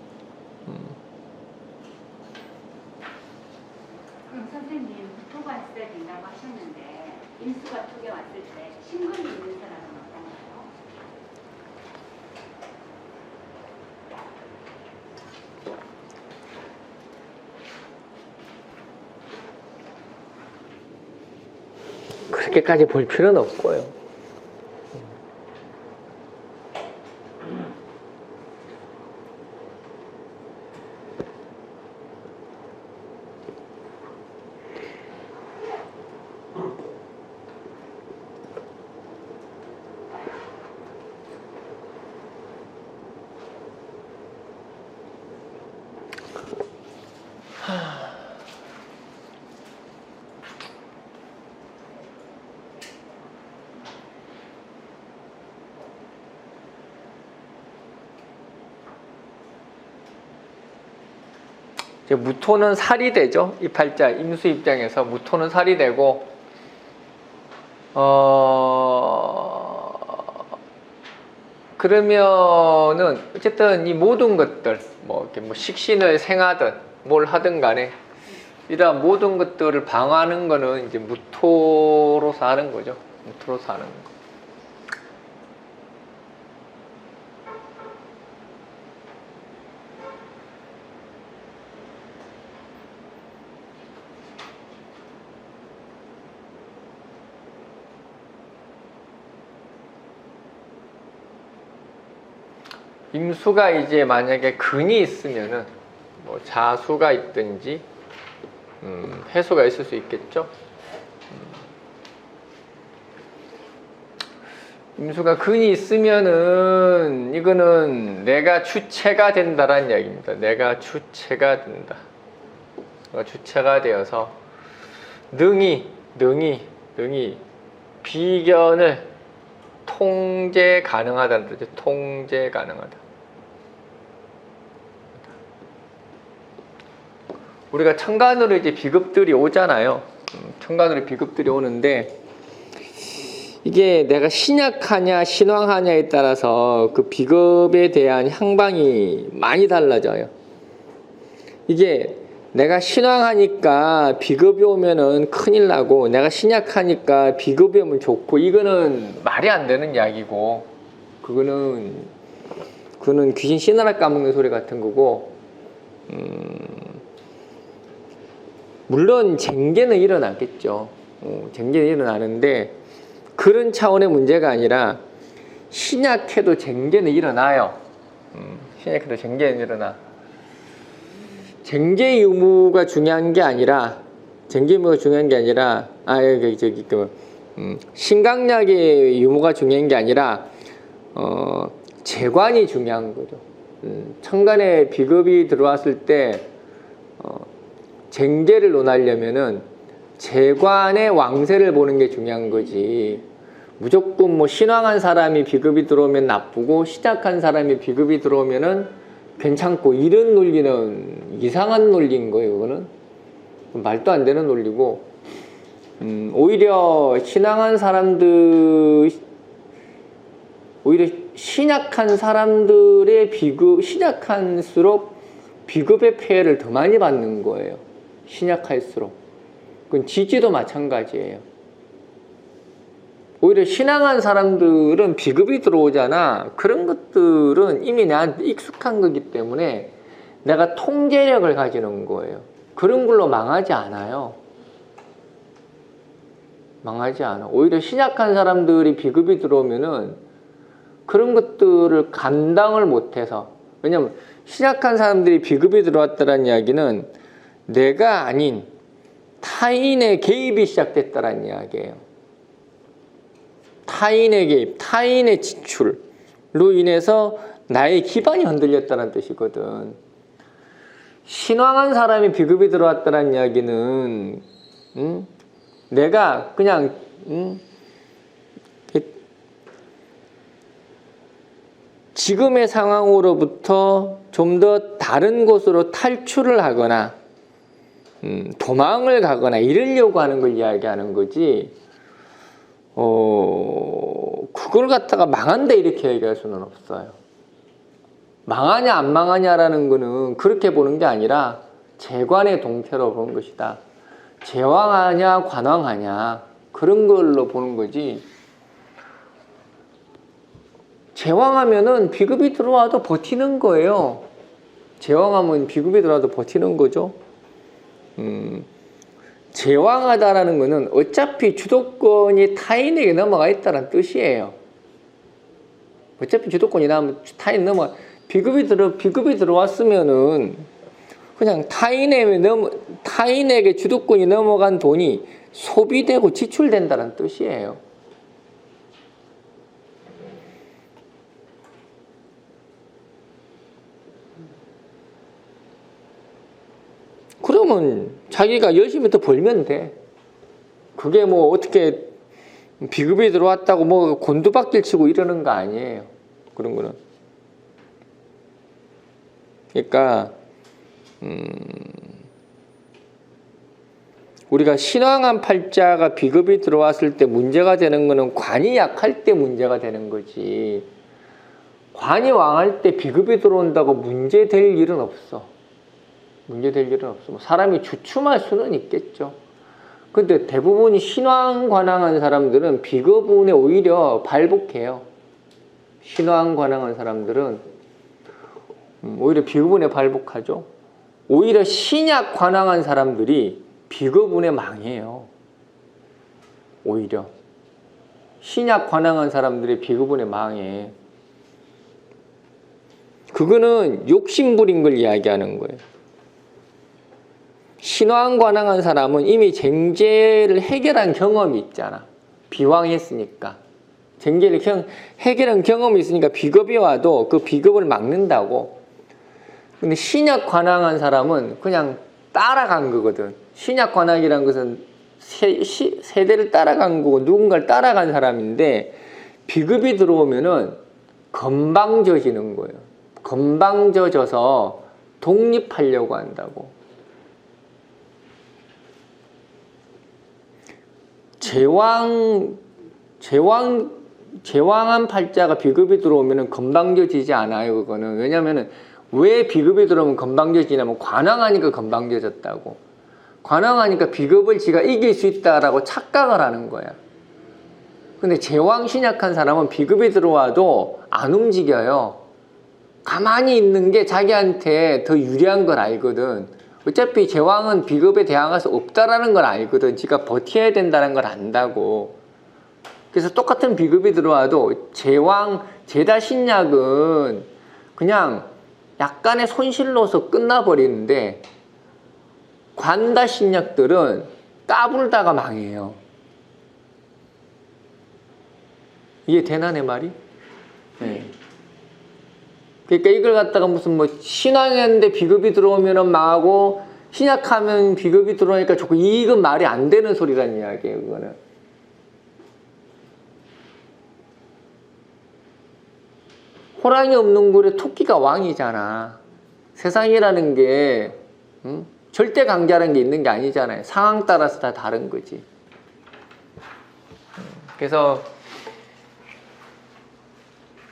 그럼 선생님 무토가 있어야 된다고 하셨는데 임수가 두 개 왔을 때 신금이 있는 사람은 어떤가요? 그렇게까지 볼 필요는 없고요. 이제 무토는 살이 되죠. 이 팔자 임수 입장에서 무토는 살이 되고 그러면은 어쨌든 이 모든 것들 뭐 이렇게 뭐 식신을 생하든 뭘 하든 간에 이러한 모든 것들을 방어하는 거는 이제 무토로서 하는 거죠. 무토로서 하는 거. 임수가 이제 만약에 근이 있으면은 뭐 자수가 있든지 해수가 있을 수 있겠죠. 임수가 근이 있으면은 이거는 내가 주체가 된다라는 이야기입니다. 내가 주체가 된다. 내가 주체가 되어서 능히 비견을 통제 가능하다는 뜻이죠. 통제 가능하다. 우리가 천간으로 이제 비급들이 오잖아요. 천간으로 비급들이 오는데 이게 내가 신약하냐 신왕하냐에 따라서 그 비급에 대한 향방이 많이 달라져요. 이게 내가 신왕하니까 비급이 오면은 큰일 나고 내가 신약하니까 비급이 오면 좋고 이거는 말이 안 되는 이야기고 그거는 귀신 씨나라 까먹는 소리 같은 거고 물론 쟁계는 일어나겠죠. 쟁계는 일어나는데 그런 차원의 문제가 아니라 신약해도 쟁계는 일어나요. 신약해도 쟁계는 일어나. 쟁계 유무가 중요한 게 아니라 신강약의 유무가 중요한 게 아니라 재관이 중요한 거죠. 천간에 비급이 들어왔을 때 쟁계를 논하려면은 재관의 왕세를 보는 게 중요한 거지. 무조건 뭐 신왕한 사람이 비급이 들어오면 나쁘고 신약한 사람이 비급이 들어오면은 괜찮고 이런 논리는 이상한 논리인 거예요. 그거는 말도 안 되는 논리고 오히려 신약한 사람들의 신약할수록 비급의 폐해를 더 많이 받는 거예요. 신약할수록. 그건 지지도 마찬가지예요. 오히려 신앙한 사람들은 비급이 들어오잖아. 그런 것들은 이미 나한테 익숙한 거기 때문에 내가 통제력을 가지는 거예요. 그런 걸로 망하지 않아요. 망하지 않아. 오히려 신약한 사람들이 비급이 들어오면은 그런 것들을 감당을 못해서, 왜냐면 신약한 사람들이 비급이 들어왔다는 이야기는 내가 아닌 타인의 개입이 시작됐다는 이야기예요. 타인의 개입, 타인의 지출로 인해서 나의 기반이 흔들렸다는 뜻이거든. 신왕한 사람이 비급이 들어왔다는 이야기는 내가 그냥 지금의 상황으로부터 좀 더 다른 곳으로 탈출을 하거나 도망을 가거나 이러려고 하는 걸 이야기하는 거지. 그걸 갖다가 망한다 이렇게 얘기할 수는 없어요. 망하냐 안 망하냐라는 거는 그렇게 보는 게 아니라 재관의 동태로 보는 것이다. 재왕하냐 관왕하냐 그런 걸로 보는 거지. 재왕하면은 비급이 들어와도 버티는 거예요. 재왕하면 비급이 들어와도 버티는 거죠. 제왕하다라는 것은 어차피 주도권이 타인에게 넘어가 있다는 뜻이에요. 어차피 주도권이 타인 넘어가, 비급이 들어왔으면은 그냥 타인에게 주도권이 넘어간 돈이 소비되고 지출된다는 뜻이에요. 그러면 자기가 열심히 더 벌면 돼. 그게 뭐 어떻게 비급이 들어왔다고 뭐 곤두박질 치고 이러는 거 아니에요. 그런 거는. 그러니까 우리가 신왕한 팔자가 비급이 들어왔을 때 문제가 되는 거는 관이 약할 때 문제가 되는 거지. 관이 왕할 때 비급이 들어온다고 문제될 일은 없어. 문제될 일은 없어. 뭐 사람이 주춤할 수는 있겠죠. 근데 대부분 신왕관왕한 사람들은 비급운에 오히려 발복해요. 신왕관왕한 사람들은 오히려 비급운에 발복하죠. 오히려 신약관왕한 사람들이 비급운에 망해요. 오히려 신약관왕한 사람들이 비급운에 망해. 그거는 욕심부린 걸 이야기하는 거예요. 신왕관왕한 사람은 이미 쟁제를 해결한 경험이 있잖아. 비왕했으니까. 쟁제를 해결한 경험이 있으니까 비겁이 와도 그 비겁을 막는다고. 근데 신약관왕한 사람은 그냥 따라간 거거든. 신약관왕이란 것은 세대를 따라간 거고 누군가를 따라간 사람인데 비급이 들어오면은 건방져지는 거예요. 건방져져서 독립하려고 한다고. 제왕한 팔자가 비급이 들어오면 건방져지지 않아요. 그거는. 왜냐면은 왜 비급이 들어오면 건방져지냐면 관왕하니까 건방져졌다고. 관왕하니까 비급을 지가 이길 수 있다라고 착각을 하는 거야. 근데 제왕 신약한 사람은 비급이 들어와도 안 움직여요. 가만히 있는 게 자기한테 더 유리한 걸 알거든. 어차피 제왕은 비급에 대항할 수 없다라는 걸 알거든. 지가 버텨야 된다는 걸 안다고. 그래서 똑같은 비급이 들어와도 제다 신약은 그냥 약간의 손실로서 끝나버리는데 관다 신약들은 까불다가 망해요. 이해되나 내 말이? 네. 그러니까 이걸 갖다가 무슨 뭐 신앙했는데 비급이 들어오면 망하고 신약하면 비급이 들어오니까 좋고 이건 말이 안 되는 소리라는 이야기예요. 그거는. 호랑이 없는 굴에 토끼가 왕이잖아. 세상이라는 게 절대 강자라는 게 있는 게 아니잖아요. 상황 따라서 다 다른 거지. 그래서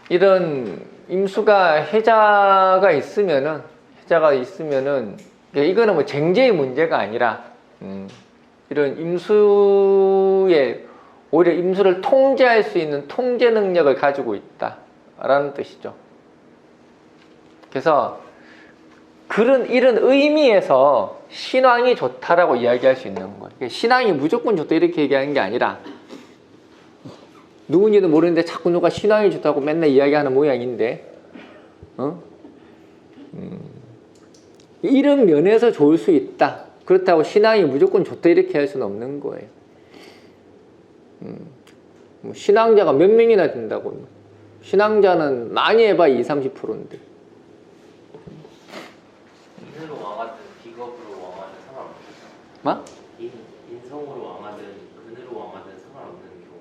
이런 임수가 해자가 있으면은 이거는 뭐 쟁제의 문제가 아니라 이런 임수의 오히려 임수를 통제할 수 있는 통제 능력을 가지고 있다라는 뜻이죠. 그래서 이런 의미에서 신왕이 좋다라고 이야기할 수 있는 거예요. 신왕이 무조건 좋다 이렇게 얘기하는 게 아니라 누군지도 모르는데 자꾸 누가 신앙이 좋다고 맨날 이야기하는 모양인데 이런 면에서 좋을 수 있다. 그렇다고 신앙이 무조건 좋다 이렇게 할 수는 없는 거예요. 신앙자가 몇 명이나 된다고. 신앙자는 많이 해봐 20-30%인데. 인으로 왕하든 비겁으로 왕하든 상관없어요. 뭐? 인성으로 왕하든 근으로 왕하든 상관없는 경우.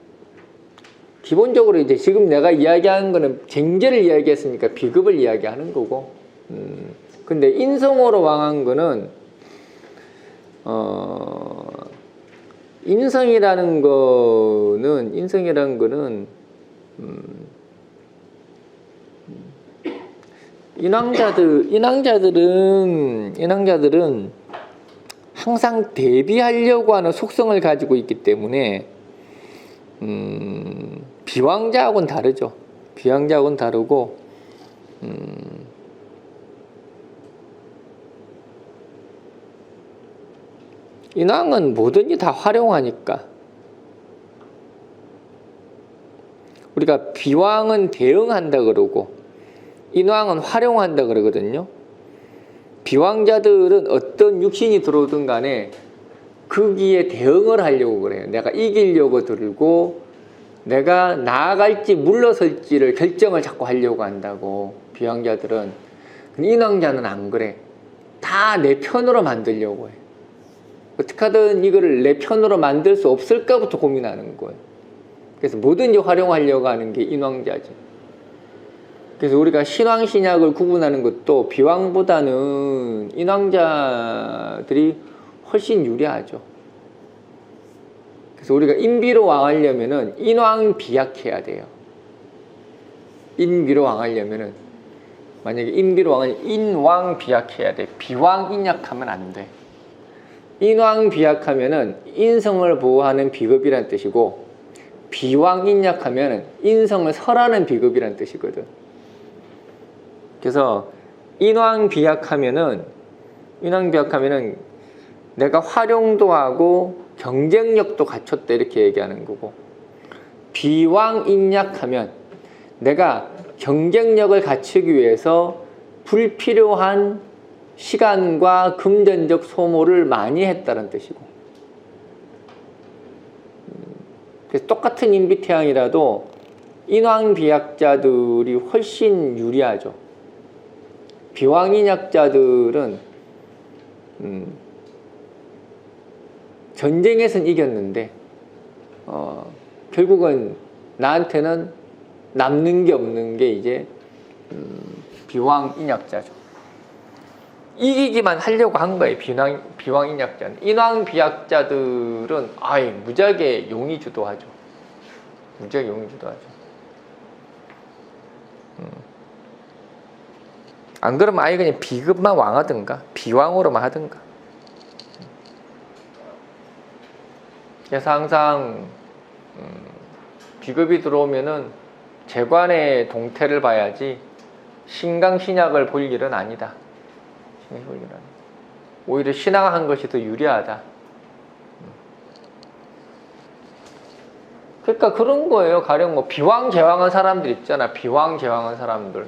기본적으로 이제 지금 내가 이야기하는 거는 쟁제를 이야기했으니까 비급을 이야기하는 거고, 근데 인성으로 왕한 거는 인성이라는 거는 인왕자들은 항상 대비하려고 하는 속성을 가지고 있기 때문에 비왕자하고는 다르죠. 비왕자하고는 다르고 인왕은 뭐든지 다 활용하니까. 우리가 비왕은 대응한다 그러고 인왕은 활용한다 그러거든요. 비왕자들은 어떤 육신이 들어오든 간에 거기에 대응을 하려고 그래요. 내가 이기려고 들고 내가 나아갈지 물러설지를 결정을 자꾸 하려고 한다고, 비왕자들은. 근데 인왕자는 안 그래. 다 내 편으로 만들려고 해. 어떻게 하든 이거를 내 편으로 만들 수 없을까부터 고민하는 거예요. 그래서 뭐든지 활용하려고 하는 게 인왕자지. 그래서 우리가 신왕, 신약을 구분하는 것도 비왕보다는 인왕자들이 훨씬 유리하죠. 그래서 우리가 인비로 왕하려면은 인왕 비약해야 돼요. 인비로 왕하려면은, 만약에 인비로 왕하려면 인왕 비약해야 돼. 비왕 인약하면 안 돼. 인왕 비약하면은 인성을 보호하는 비급이란 뜻이고, 비왕 인약하면은 인성을 설하는 비급이란 뜻이거든. 그래서 인왕 비약하면은 내가 활용도 하고 경쟁력도 갖췄다 이렇게 얘기하는 거고, 비왕 인약하면 내가 경쟁력을 갖추기 위해서 불필요한 시간과 금전적 소모를 많이 했다는 뜻이고, 그래서 똑같은 인비태양이라도 인왕 비약자들이 훨씬 유리하죠. 비왕 인약자들은 전쟁에서는 이겼는데 결국은 나한테는 남는 게 없는 게 이제 비왕 인약자죠. 이기기만 하려고 한 거예요. 비왕 인약자는. 인왕 비약자들은 아예 무지하게 용이 주도하죠. 무지하게 용이 주도하죠. 안 그러면 아예 그냥 비급만 왕하든가 비왕으로만 하든가. 그래서 항상 비급이 들어오면은 재관의 동태를 봐야지 신강 신약을 볼 일은 아니다. 오히려 신앙한 것이 더 유리하다. 그러니까 그런 거예요. 가령 뭐 비왕 제왕한 사람들 있잖아. 비왕 제왕한 사람들.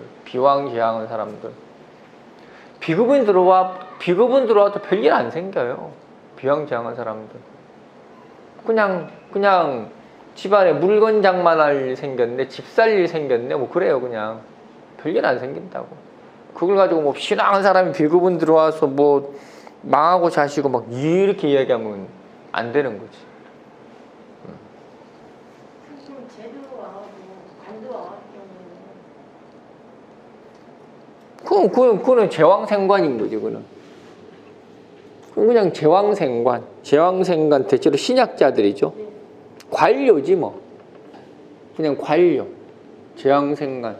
비급은 들어와도 별일 안 생겨요. 비왕 제왕한 사람들. 그냥 집안에 물건 장만할 일 생겼네, 집 살 일 생겼네, 뭐 그래요. 그냥 별일 안 생긴다고. 그걸 가지고 뭐 신앙한 사람이 비급은 들어와서 뭐 망하고 자시고 막 이렇게 이야기하면 안 되는 거지. 그럼 제도 왕하고 관도 왕할 경우는 그거는 제왕생관인 거지. 그건 그냥 제왕생관 대체로 신약자들이죠. 관료지 뭐. 그냥 관료. 제왕생관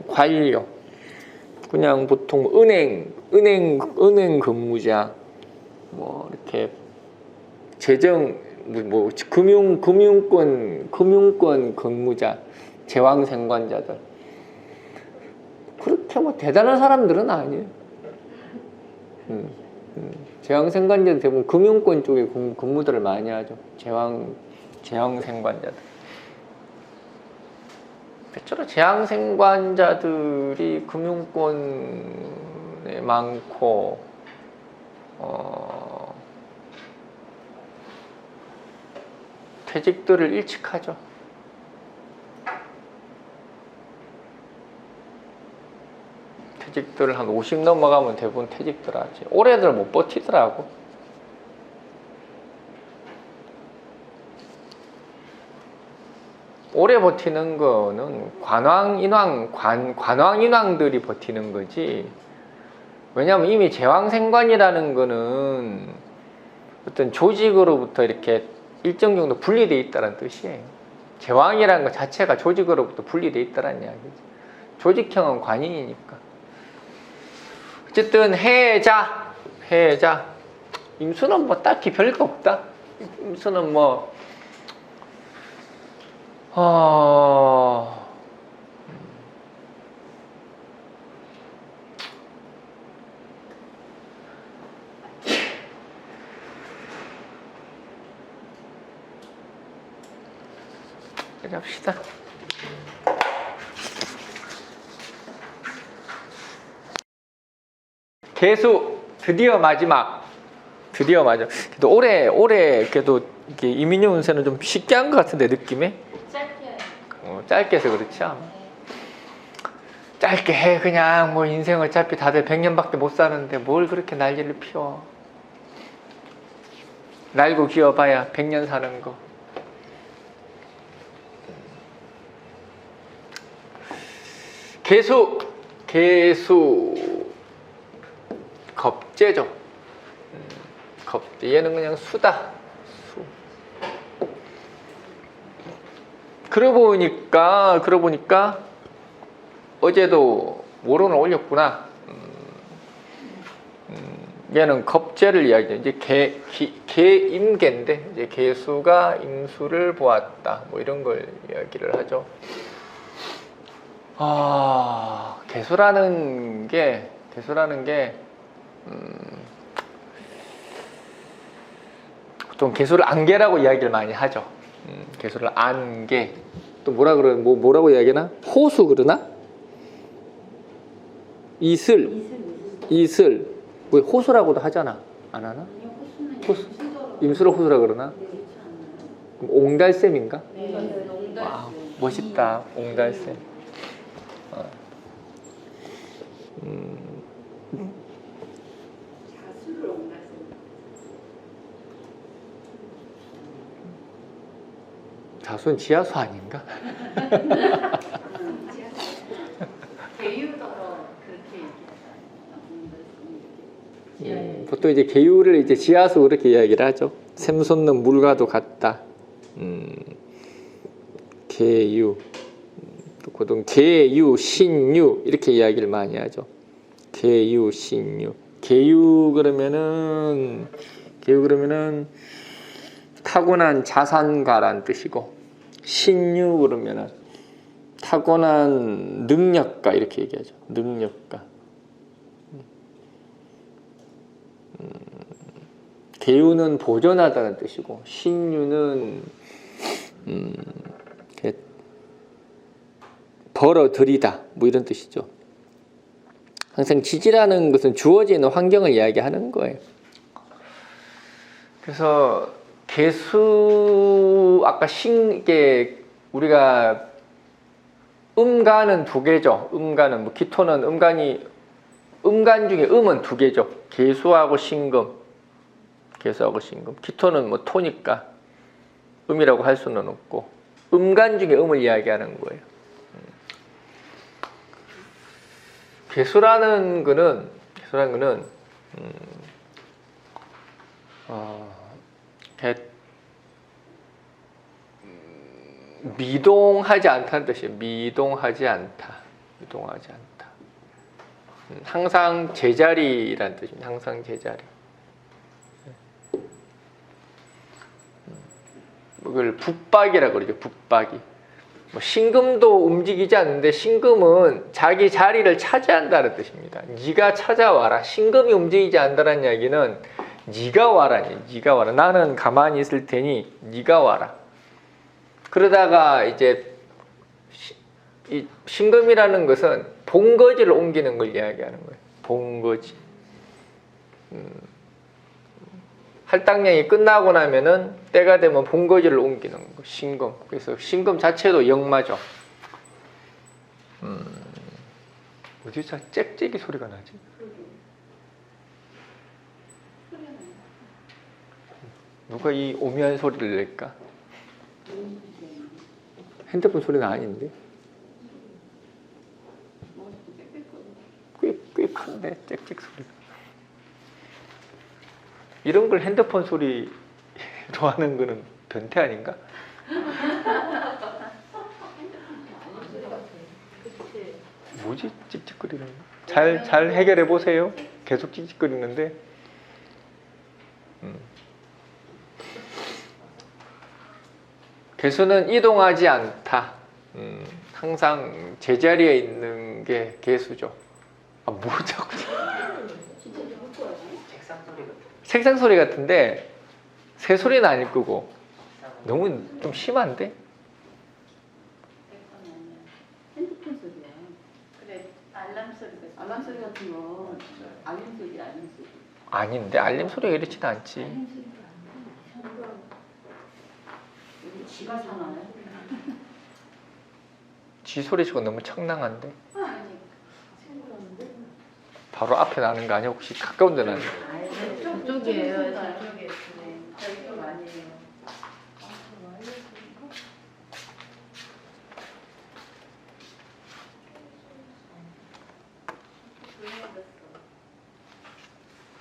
관료. 그냥 보통 은행 근무자, 뭐 이렇게 재정 뭐 금융권 근무자, 제왕생관자들. 그렇게 뭐 대단한 사람들은 아니에요. 제왕생관자들 대부분 금융권 쪽에 근무들을 많이 하죠. 제왕생관자들. 대체로 제왕생관자들이 금융권에 많고 퇴직들을 일찍 하죠. 퇴직들을 한 50 넘어가면 대부분 퇴직들 하지. 올해들 못 버티더라고. 오래 버티는 거는 관왕 인왕들이 버티는 거지. 왜냐하면 이미 제왕생관이라는 거는 어떤 조직으로부터 이렇게 일정 정도 분리되어 있다는 뜻이에요. 제왕이라는 것 자체가 조직으로부터 분리되어 있다는 이야기죠. 조직형은 관인이니까. 어쨌든 해자. 임수는 뭐 딱히 별거 없다. 임수는 뭐 여기까지 합시다. 개수 드디어 마지막. 그래도 올해 그래도 이게 이민용 운세는 좀 쉽게 한 것 같은데 느낌에. 짧게 해서 그렇지. 짧게 해. 그냥 뭐 인생 어차피 다들 100년밖에 못 사는데 뭘 그렇게 난리를 피워. 날고 기어봐야 100년 사는 거. 개수 겁재죠. 겁재. 얘는 그냥 수다. 수. 그러고 보니까 어제도 월원을 올렸구나. 얘는 겁재를 이야기해요. 이제 개임계인데 이제 개수가 임수를 보았다. 뭐 이런 걸 이야기를 하죠. 개수라는 게 보통 개수를 안개라고 이야기를 많이 하죠. 개수를 안개. 또 뭐라고 이야기하나? 호수 그러나? 이슬. 왜 호수라고도 하잖아. 안 하나? 호수. 임수를 호수라 그러나? 그럼 옹달샘인가? 와, 멋있다. 옹달샘. 자수는 지하수 아닌가? 보통 이제 개유를 이제 지하수 그렇게 이야기를 하죠. 샘 솟는 물과도 같다. 개유. 보통 개유, 신유 이렇게 이야기를 많이 하죠. 개유, 신유. 개유 그러면은 타고난 자산가란 뜻이고, 신유 그러면은 타고난 능력가 이렇게 얘기하죠. 능력가. 개유는 보존하다는 뜻이고, 신유는 벌어들이다 뭐 이런 뜻이죠. 항상 지지라는 것은 주어지는 환경을 이야기하는 거예요. 그래서 개수 아까 이게 우리가 음간은 두 개죠. 음간은 뭐 기토는 음간 중에 음은 두 개죠. 개수하고 신금. 기토는 뭐 토니까 음이라고 할 수는 없고, 음간 중에 음을 이야기하는 거예요. 개수라는 거는 미동하지 않다는 뜻이에요. 미동하지 않다. 항상 제자리라는 뜻입니다. 항상 제자리. 그걸 북박이라고 그러죠. 북박이. 뭐 신금도 움직이지 않는데, 신금은 자기 자리를 차지한다는 뜻입니다. 네가 찾아와라. 신금이 움직이지 않는다는 이야기는 네가 와라. 나는 가만히 있을 테니 네가 와라. 그러다가 이제 이 신금이라는 것은 본거지를 옮기는 걸 이야기하는 거예요. 본거지. 할당량이 끝나고 나면은 때가 되면 본거지를 옮기는 거. 신금. 그래서 신금 자체도 역마죠. 어디서 짹짹이 소리가 나지? 누가 이 오묘한 소리를 낼까? 핸드폰 소리는 아닌데? 꽤 큰데 짹짹 소리가. 이런 걸 핸드폰 소리로 하는 거는 변태 아닌가? 뭐지 찝찝거리는 거? 잘 해결해 보세요. 계속 찝찝거리는데. 개수는 이동하지 않다. 항상 제자리에 있는 게 개수죠. 뭐 자꾸 책상 소리 같은데 새 소리는 아닐 거고. 너무 좀 심한데? 알람 소리 같은 거 알림 소리 알림 소리. 아닌데 알림 소리가 이렇지는 않지. 알림 소리가 아니고 여기 쥐가 사나요? 쥐 소리 치고 너무 청량한데. 아니 바로 앞에 나는 거 아니야? 혹시 가까운 데 나는? 저쪽이에요. 저쪽에 저쪽 아니에요.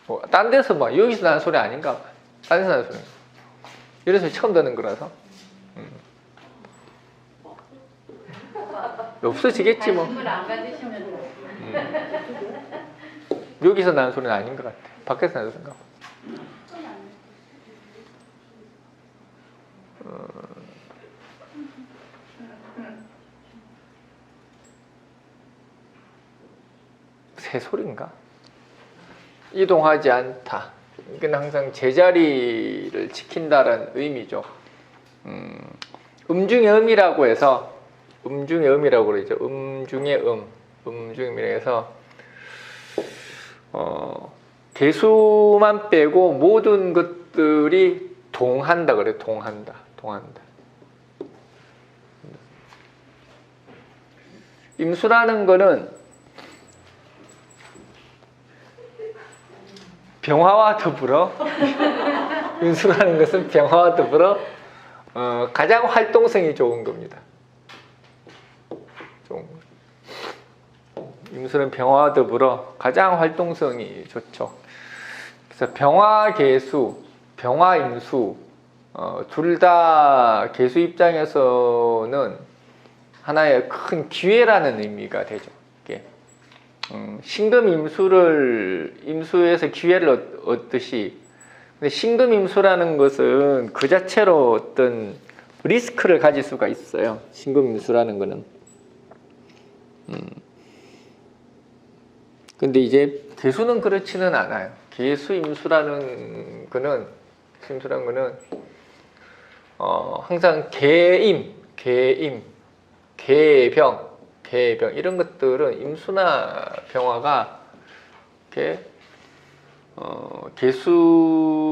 뭐, 딴 데서 막 여기서 나는 소리 아닌가 봐. 딴 데서 나는 소리. 이런 소리 처음 듣는 거라서. 없어지겠지 뭐. 관심을 안 가지시면 돼요. 여기서 나는 소리는 아닌 것 같아. 밖에서 나는 소리인가 봐. 새 소리인가? 이동하지 않다. 이건 항상 제자리를 지킨다는 의미죠. 음중의 음이라고 해서 음중의 음이라고 그러죠. 음중의 음중의 음이라고 해서 개수만 빼고 모든 것들이 동한다 그래. 동한다. 임수라는 거는 병화와 더불어 임수라는 것은 병화와 더불어 가장 활동성이 좋은 겁니다. 임수는 병화와 더불어 가장 활동성이 좋죠. 그래서 병화개수, 병화임수 둘 다 개수 입장에서는 하나의 큰 기회라는 의미가 되죠. 이게 임수에서 기회를 얻듯이, 근데 임수라는 것은 그 자체로 어떤 리스크를 가질 수가 있어요. 임수라는 거는. 근데 이제 개수는 그렇지는 않아요. 임수라는 거는 항상 개병 이런 것들은 임수나 병화가 이렇게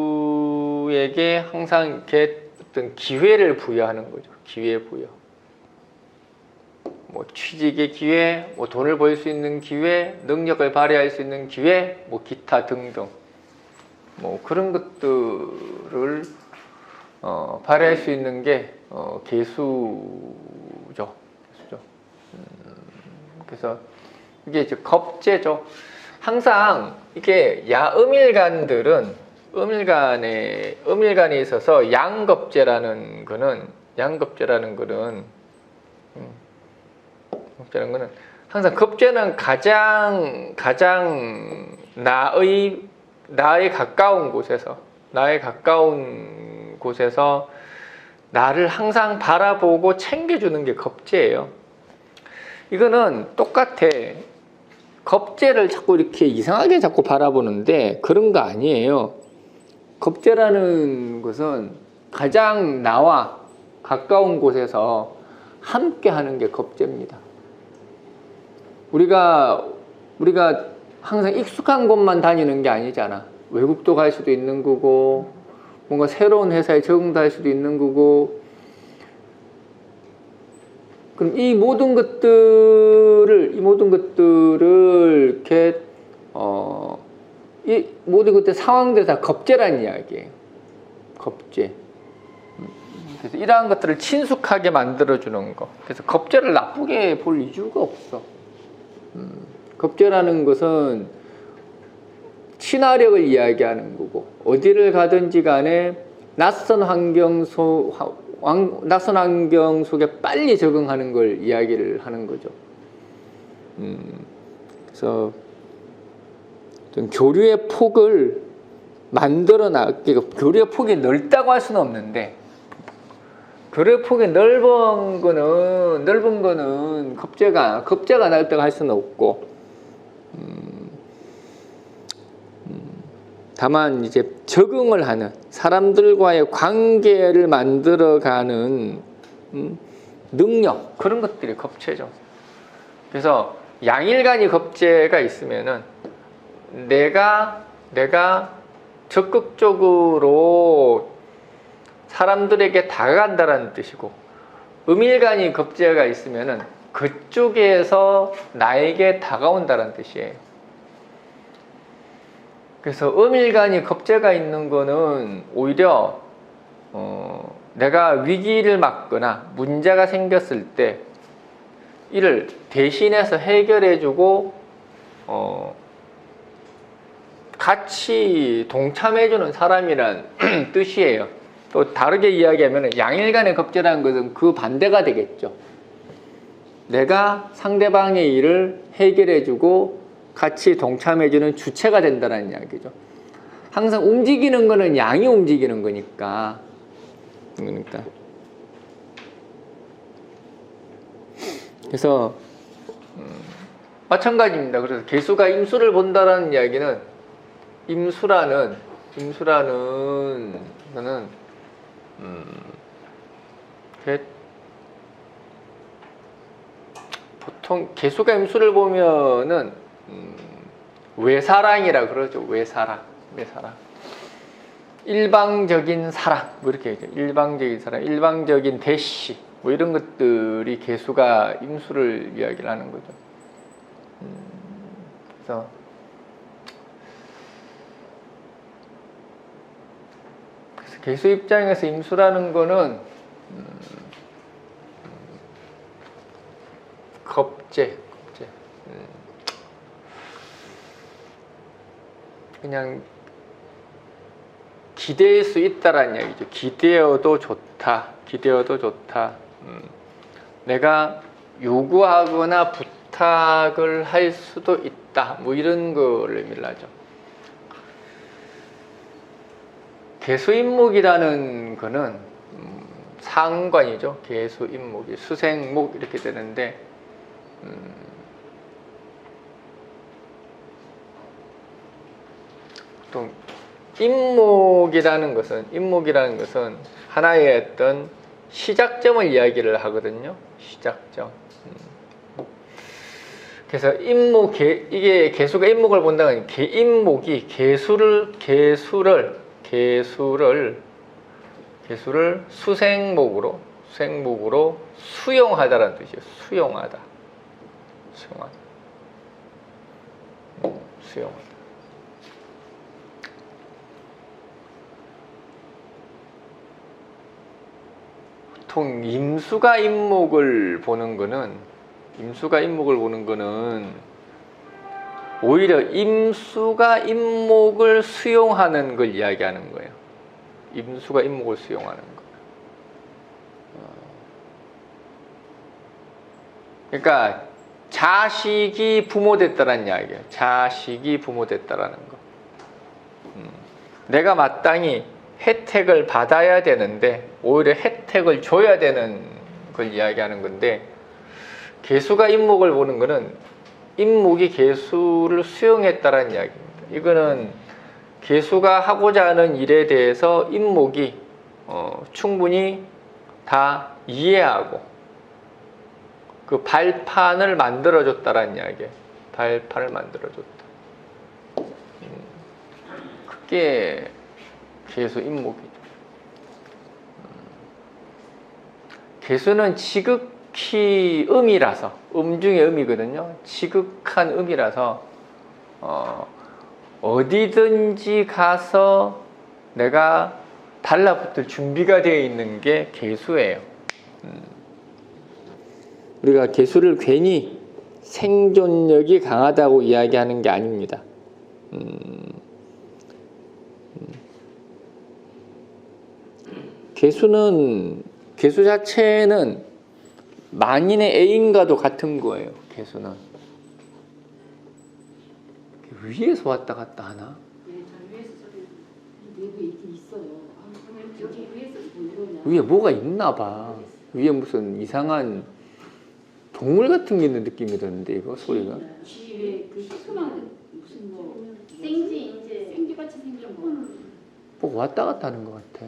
개수에게 항상 이렇게 어떤 기회를 부여하는 거죠. 기회 부여. 뭐 취직의 기회, 뭐 돈을 벌 수 있는 기회, 능력을 발휘할 수 있는 기회, 뭐 기타 등등. 뭐 그런 것들을 발휘할 수 있는 게 개수죠. 그래서 이게 이제 겁재죠. 항상 이게 음일간에 있어서 양겁재라는 거는 항상 겁재는 가장 나에 가까운 곳에서 나를 항상 바라보고 챙겨주는 게 겁재예요. 이거는 똑같아. 겁재를 자꾸 이렇게 이상하게 자꾸 바라보는데 그런 거 아니에요. 겁재라는 것은 가장 나와 가까운 곳에서 함께 하는 게 겁재입니다. 우리가 항상 익숙한 곳만 다니는 게 아니잖아. 외국도 갈 수도 있는 거고, 뭔가 새로운 회사에 적응도 할 수도 있는 거고. 그럼 이 모든 것들을 이렇게 이 모든 것들 상황들이 다 겁재란 이야기예요. 겁재. 그래서 이러한 것들을 친숙하게 만들어주는 거. 그래서 겁재를 나쁘게 볼 이유가 없어. 겁재라는 것은 친화력을 이야기하는 거고, 어디를 가든지 간에 낯선 환경 속에 빨리 적응하는 걸 이야기를 하는 거죠. 그래서 어떤 교류의 폭을 그러니까 교류의 폭이 넓다고 할 수는 없는데, 교류의 폭이 넓은 거는 겁재가 넓다고 할 수는 없고, 다만 이제 적응을 하는, 사람들과의 관계를 만들어가는 능력, 그런 것들이 겁재죠. 그래서 양일간이 겁재가 있으면은 내가 적극적으로 사람들에게 다가간다라는 뜻이고, 음일간이 겁재가 있으면은 그쪽에서 나에게 다가온다는 뜻이에요. 그래서 음일간이 겁재가 있는 거는 오히려 내가 위기를 맞거나 문제가 생겼을 때 이를 대신해서 해결해주고 같이 동참해주는 사람이란 뜻이에요. 또 다르게 이야기하면 양일간의 겁재라는 것은 그 반대가 되겠죠. 내가 상대방의 일을 해결해주고 같이 동참해주는 주체가 된다는 이야기죠. 항상 움직이는 거는 양이 움직이는 거니까. 그래서 마찬가지입니다. 그래서 개수가 임수를 본다라는 이야기는 임수라는 거는 보통 개수가 임수를 보면은 외사랑이라 그러죠. 외사랑. 일방적인 사랑, 뭐 이렇게 얘기해요. 일방적인 사랑, 일방적인 대시, 뭐 이런 것들이 개수가 임수를 이야기를 하는 거죠. 그래서 개수 입장에서 임수라는 거는 겁재. 그냥 기대할 수 있다라는 얘기죠. 기대어도 좋다. 내가 요구하거나 부탁을 할 수도 있다. 뭐 이런 거를 의미를 하죠. 개수인목이라는 거는 상관이죠. 개수인목이 수생목 이렇게 되는데 또 인목이라는 것은 하나의 어떤 시작점을 이야기를 하거든요. 시작점. 그래서 이게 개수가 인목을 본다는 인목이 개수를 수생목으로 수용하다라는 뜻이에요. 수용하다. 보통 임수가 인목을 보는 거는 오히려 임수가 인목을 수용하는 걸 이야기하는 거예요. 임수가 인목을 수용하는 거. 그러니까 자식이 부모됐다라는 이야기예요. 자식이 부모됐다라는 거. 내가 마땅히 혜택을 받아야 되는데 오히려 혜택을 줘야 되는 걸 이야기하는 건데, 개수가 인목을 보는 거는 인목이 개수를 수용했다라는 이야기입니다. 이거는 개수가 하고자 하는 일에 대해서 인목이 충분히 다 이해하고 그 발판을 만들어줬다라는 이야기예요. 발판을 만들어줬다. 그게 개수 인목이죠. 개수는 지극히 음이라서, 음 중에 음이거든요. 지극한 음이라서 어디든지 가서 내가 달라붙을 준비가 되어 있는 게 개수예요. 우리가 개수를 괜히 생존력이 강하다고 이야기하는 게 아닙니다. 개수 자체는 만인의 애인과도 같은 거예요. 개수는 위에서 왔다 갔다 하나? 네, 저 위에서 저기 내부에 있긴 있어요. 여기 위에서 뭐 이러냐? 위에 뭐가 있나 봐. 위에 무슨 이상한 동물 같은 게 있는 느낌이 드는데, 이거 소리가. 뒤에 그 희소랑 무슨 뭐 생쥐같이 생긴 거. 뭐 왔다 갔다 하는 것 같아.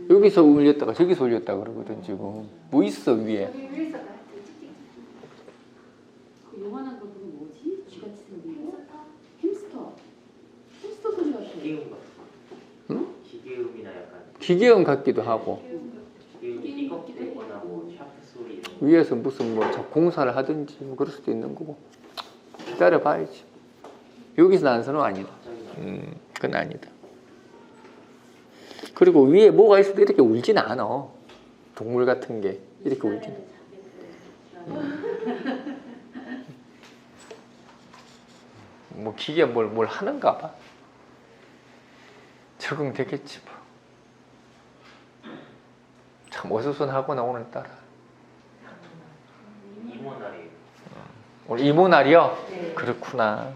여기서 울렸다가 저기서 울렸다 그러거든 지금. 뭐 있어 위에. 저기 위에서 찍찍. 그 요만한 거 그거 뭐예요? 기계음 같기도 하고 삐걱대거나 뭐 샤프 소리 이런 거. 위에서 무슨 뭐 공사를 하든지 뭐 그럴 수도 있는 거고 기다려 봐야지. 여기서 나는 선은 아니다. 그건 아니다. 그리고 위에 뭐가 있어도 이렇게 울진 않아. 동물 같은 게 이렇게 울진 않아. 뭐 기계 뭘 하는가 봐. 적응되겠지 뭐. 참 어수선하구나 오늘따라. 이모날이 오늘 이모날이요? 네. 그렇구나.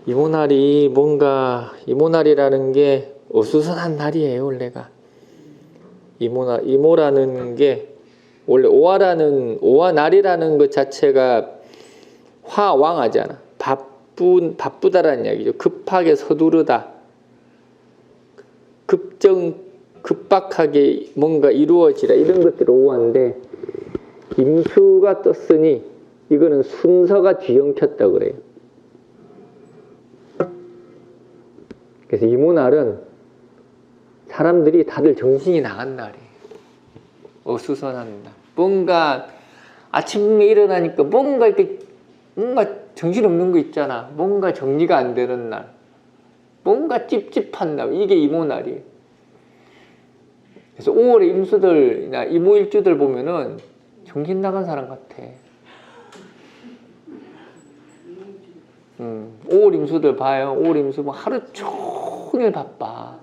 이모날이 뭔가 이모날이라는 게 어수선한 날이에요 원래가. 이모라는 게 원래 오화날이라는 것 자체가 화왕하잖아. 바쁘다라는 이야기죠. 급하게 서두르다. 급박하게 뭔가 이루어지라 이런 것들이 오화인데 임수가 떴으니 이거는 순서가 뒤엉켰다 그래요. 그래서 이모날은 사람들이 다들 정신이 나간 날이에요. 어수선한 날. 뭔가 아침에 일어나니까 뭔가 정신없는 거 있잖아. 뭔가 정리가 안 되는 날. 뭔가 찝찝한 날. 이게 이모날이에요. 그래서 5월에 임수들이나 이모일주들 보면은 정신 나간 사람 같아. 5월 임수들 봐요. 5월 임수 뭐 하루 종일 바빠.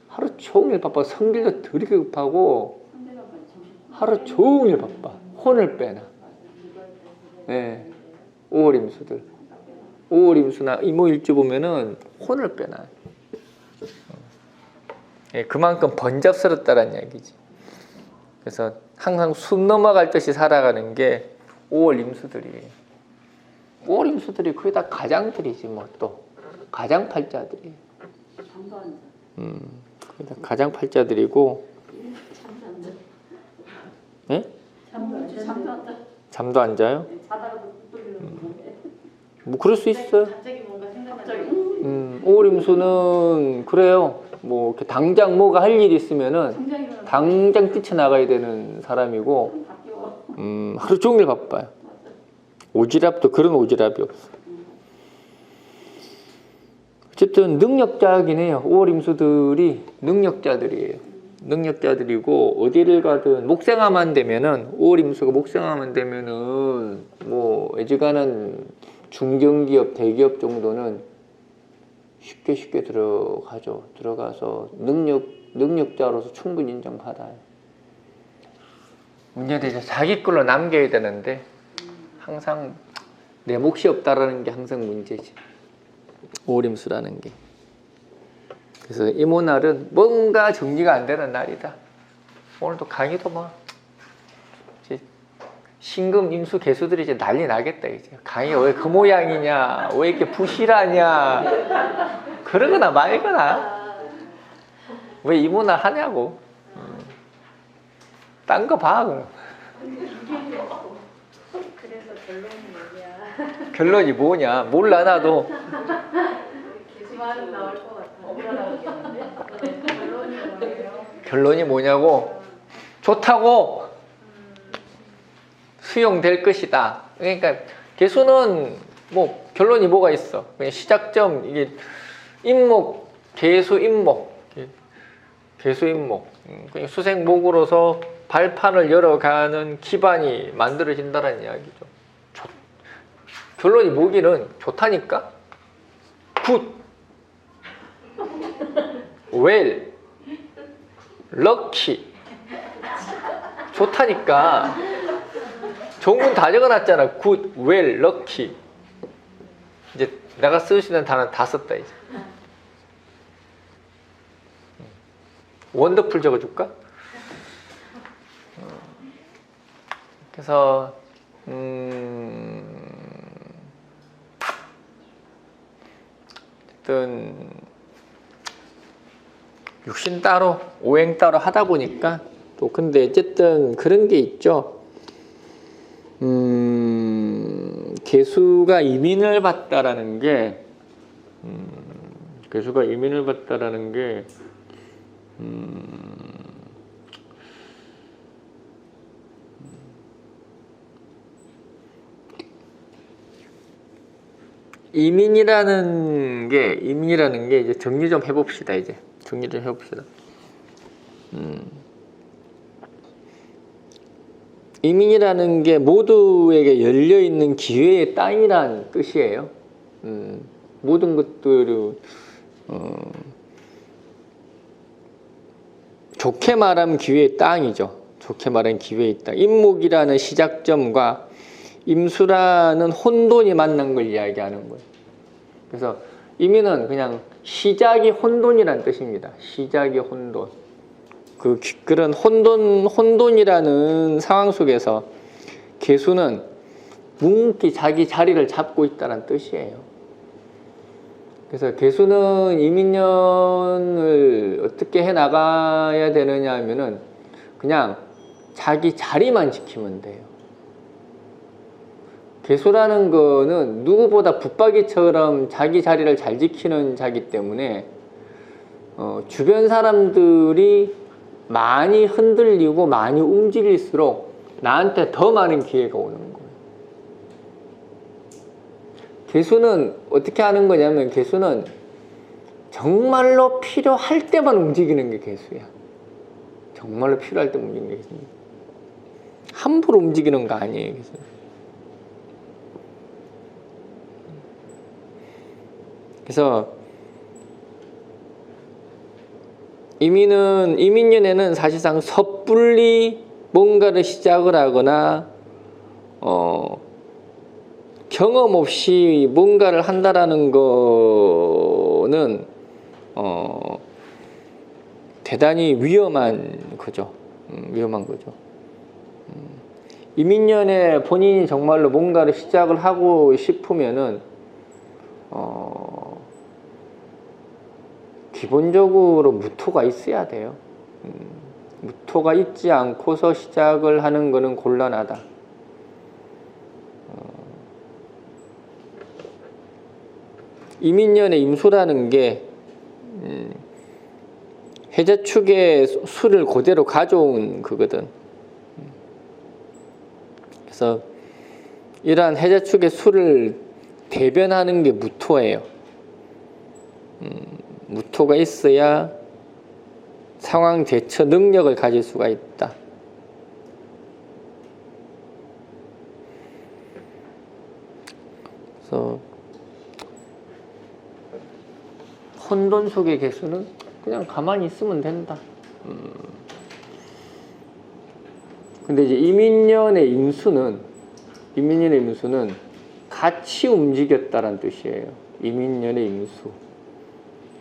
하루 종일 바빠. 성질도 되게 급하고 하루 종일 바빠. 혼을 빼나. 네. 5월 임수들. 5월 임수나 이모일주 보면은 혼을 빼나. 예, 그만큼 번잡스럽다라는 얘기지. 그래서 항상 숨 넘어갈 듯이 살아가는 게 5월 임수들이에요. 5월 임수들이 거의 다 가장들이지 뭐 또 가장팔자들이에요. 거의 다 가장팔자들이고. 예? 잠도 안 자요? 뭐 그럴 수 있어요. 갑자기 뭔가 생각나요. 5월 임수는 그래요. 뭐 이렇게 당장 뭐가 할 일이 있으면은 당장 뛰쳐나가야 되는 사람이고, 하루 종일 바빠요. 오지랖도 그런 오지랖이 없어. 어쨌든 능력자이긴 해요. 5월 임수들이 능력자들이에요. 능력자들이고 어디를 가든 목생화만 되면은 5월 임수가 목생화만 되면은 뭐 애지간한 중견기업, 대기업 정도는 쉽게 들어가죠. 들어가서 능력자로서 충분히 인정받아요. 문제는 이제 자기 걸로 남겨야 되는데 항상 내 몫이 없다라는 게 항상 문제지. 5월 임수라는 게. 그래서 이모날은 뭔가 정리가 안 되는 날이다. 오늘도 강의도 뭐 이제 신금 임수 개수들이 이제 난리 나겠다 이제. 강의가 왜 그 모양이냐, 왜 이렇게 부실하냐, 그러거나 말거나, 왜 이모날 하냐고. 딴 거 봐 그럼. 그래서 결론이 뭐냐? 결론이 뭐냐 몰라 나도. 말은 나올 것 같아. 뭐가 나오겠는데? 결론이 뭐예요? 결론이 뭐냐고. 좋다고. 수용될 것이다. 그러니까 개수는 뭐 결론이 뭐가 있어. 그냥 시작점 이게 임목, 개수 임목, 개수 임목. 그냥 수생목으로서 발판을 열어가는 기반이 만들어진다는 이야기죠. 결론이 뭐기는 좋다니까. 굿, 웰, 럭키. 좋다니까. 종문 다 적어놨잖아. 굿, 웰, 럭키. 이제 내가 쓸 수 있는 단어 다 썼다 이제. 원더풀 적어줄까? 그래서 어쨌든 육신 따로 오행 따로 하다 보니까 또 근데 어쨌든 그런 게 있죠. 개수가 이민을 받다라는 게 개수가 이민을 받다라는 게 이민이라는 게 이제 정리 좀 해봅시다. 이제 정리 좀 해봅시다. 이민이라는 게 모두에게 열려 있는 기회의 땅이란 뜻이에요. 모든 것들을 좋게 말하면 기회의 땅이죠. 좋게 말하면 기회의 땅. 임목이라는 시작점과 임수라는 혼돈이 만난 걸 이야기하는 거예요. 그래서 이민은 그냥 시작이 혼돈이란 뜻입니다. 시작이 혼돈. 그런 혼돈이라는 상황 속에서 개수는 묵묵히 자기 자리를 잡고 있다는 뜻이에요. 그래서 개수는 이민년을 어떻게 해 나가야 되느냐 하면은 그냥 자기 자리만 지키면 돼요. 개수라는 거는 누구보다 붙박이처럼 자기 자리를 잘 지키는 자기 때문에 주변 사람들이 많이 흔들리고 많이 움직일수록 나한테 더 많은 기회가 오는 거예요. 개수는 어떻게 하는 거냐면 개수는 정말로 필요할 때만 움직이는 게 개수야. 정말로 필요할 때 움직이는 게 개수입니다. 함부로 움직이는 거 아니에요. 개수는. 그래서 이민년에는 사실상 섣불리 뭔가를 시작을 하거나 경험 없이 뭔가를 한다라는 거는 대단히 위험한 거죠. 위험한 거죠. 이민년에 본인이 정말로 뭔가를 시작을 하고 싶으면은 기본적으로 무토가 있어야 돼요. 무토가 있지 않고서 시작을 하는 거는 곤란하다. 이민년의 임수라는 게 해자축의 수를 그대로 가져온 그거든. 그래서 이러한 해자축의 수를 대변하는 게 무토예요. 무토가 있어야 상황 대처 능력을 가질 수가 있다. 그래서 혼돈 속의 개수는 그냥 가만히 있으면 된다. 근데 이제 이민년의 임수는 같이 움직였다라는 뜻이에요. 이민년의 임수.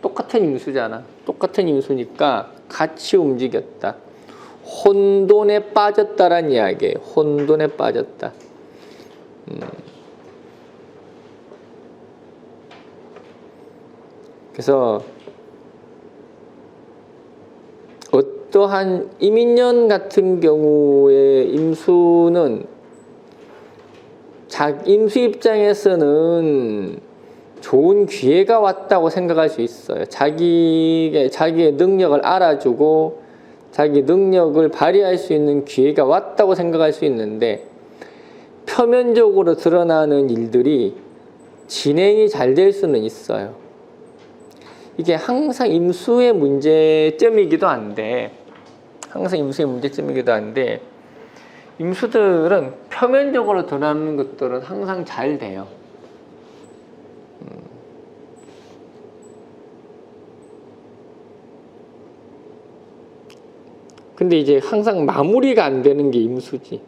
똑같은 임수잖아. 똑같은 임수니까 같이 움직였다. 혼돈에 빠졌다란 이야기예요. 혼돈에 빠졌다. 그래서 어떠한 이민년 같은 경우에 임수는 임수 입장에서는 좋은 기회가 왔다고 생각할 수 있어요. 자기의 능력을 알아주고 자기 능력을 발휘할 수 있는 기회가 왔다고 생각할 수 있는데 표면적으로 드러나는 일들이 진행이 잘 될 수는 있어요. 이게 항상 임수의 문제점이기도 한데 임수들은 표면적으로 드러나는 것들은 항상 잘 돼요. 근데 이제 항상 마무리가 안 되는 게 임수지.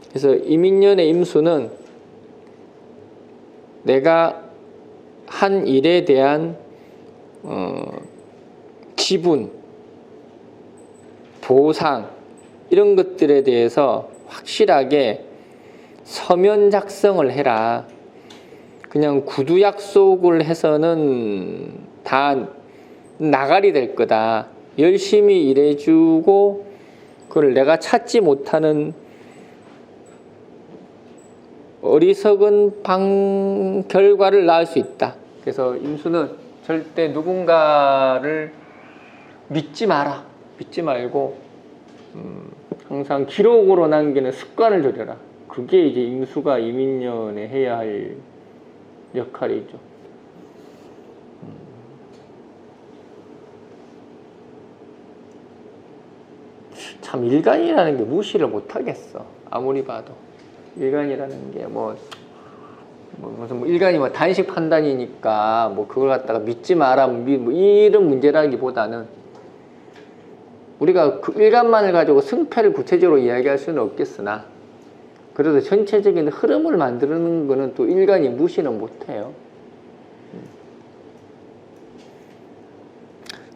그래서 이민년의 임수는 내가 한 일에 대한 지분, 보상 이런 것들에 대해서 확실하게 서면 작성을 해라. 그냥 구두 약속을 해서는 다 나가리 될 거다. 열심히 일해주고 그걸 내가 찾지 못하는 어리석은 결과를 낳을 수 있다. 그래서 임수는 절대 누군가를 믿지 마라. 믿지 말고 항상 기록으로 남기는 습관을 들여라. 그게 이제 임수가 이민년에 해야 할 역할이죠. 참 일간이라는 게 무시를 못하겠어. 아무리 봐도 일간이라는 게 무슨 일간이 단식 판단이니까 그걸 갖다가 믿지 마라 이런 문제라기보다는 우리가 그 일간만을 가지고 승패를 구체적으로 이야기할 수는 없겠으나 그래도 전체적인 흐름을 만드는 거는 또 일간이 무시는 못해요.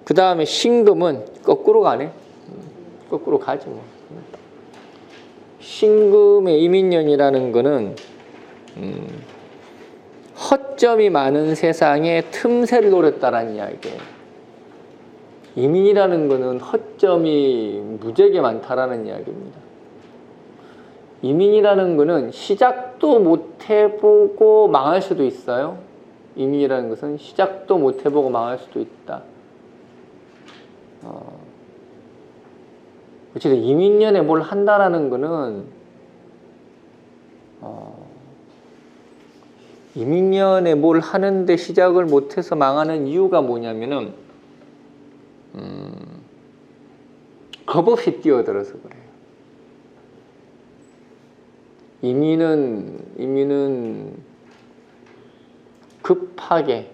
그 다음에 신금은 거꾸로 가네. 거꾸로 가지 뭐. 신금의 이민년이라는 거는 허점이 많은 세상에 틈새를 노렸다라는 이야기예요. 이민이라는 거는 허점이 무지하게 많다라는 이야기입니다. 이민이라는 거는 시작도 못 해보고 망할 수도 있어요. 이민이라는 것은 시작도 못 해보고 망할 수도 있다. 어쨌든 이민년에 뭘 한다라는 거는 이민년에 뭘 하는데 시작을 못해서 망하는 이유가 뭐냐면은 겁없이 뛰어들어서 그래요. 이민은 급하게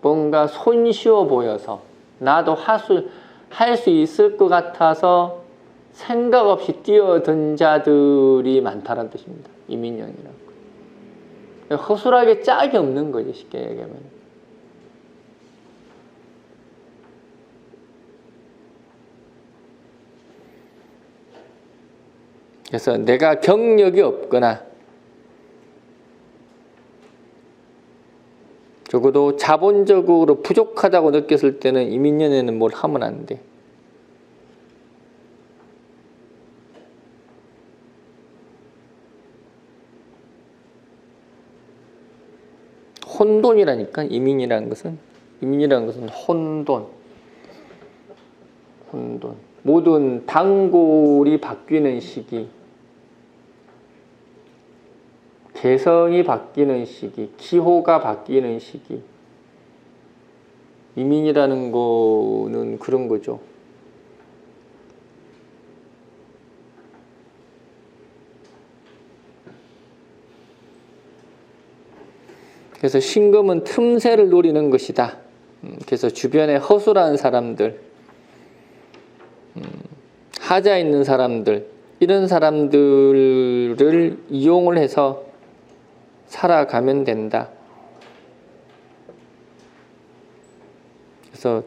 뭔가 손쉬워 보여서 나도 할 수 있을 것 같아서 생각 없이 뛰어든 자들이 많다는 뜻입니다. 이민년이라고. 허술하게 짝이 없는 거지, 쉽게 얘기하면. 그래서 내가 경력이 없거나 적어도 자본적으로 부족하다고 느꼈을 때는 이민년에는 뭘 하면 안 돼. 혼돈이라니까. 이민이라는 것은 혼돈. 모든 단골이 바뀌는 시기, 개성이 바뀌는 시기, 기호가 바뀌는 시기. 이민이라는 거는 그런 거죠. 그래서 신금은 틈새를 노리는 것이다. 그래서 주변에 허술한 사람들, 하자 있는 사람들, 이런 사람들을 이용을 해서 살아가면 된다. 그래서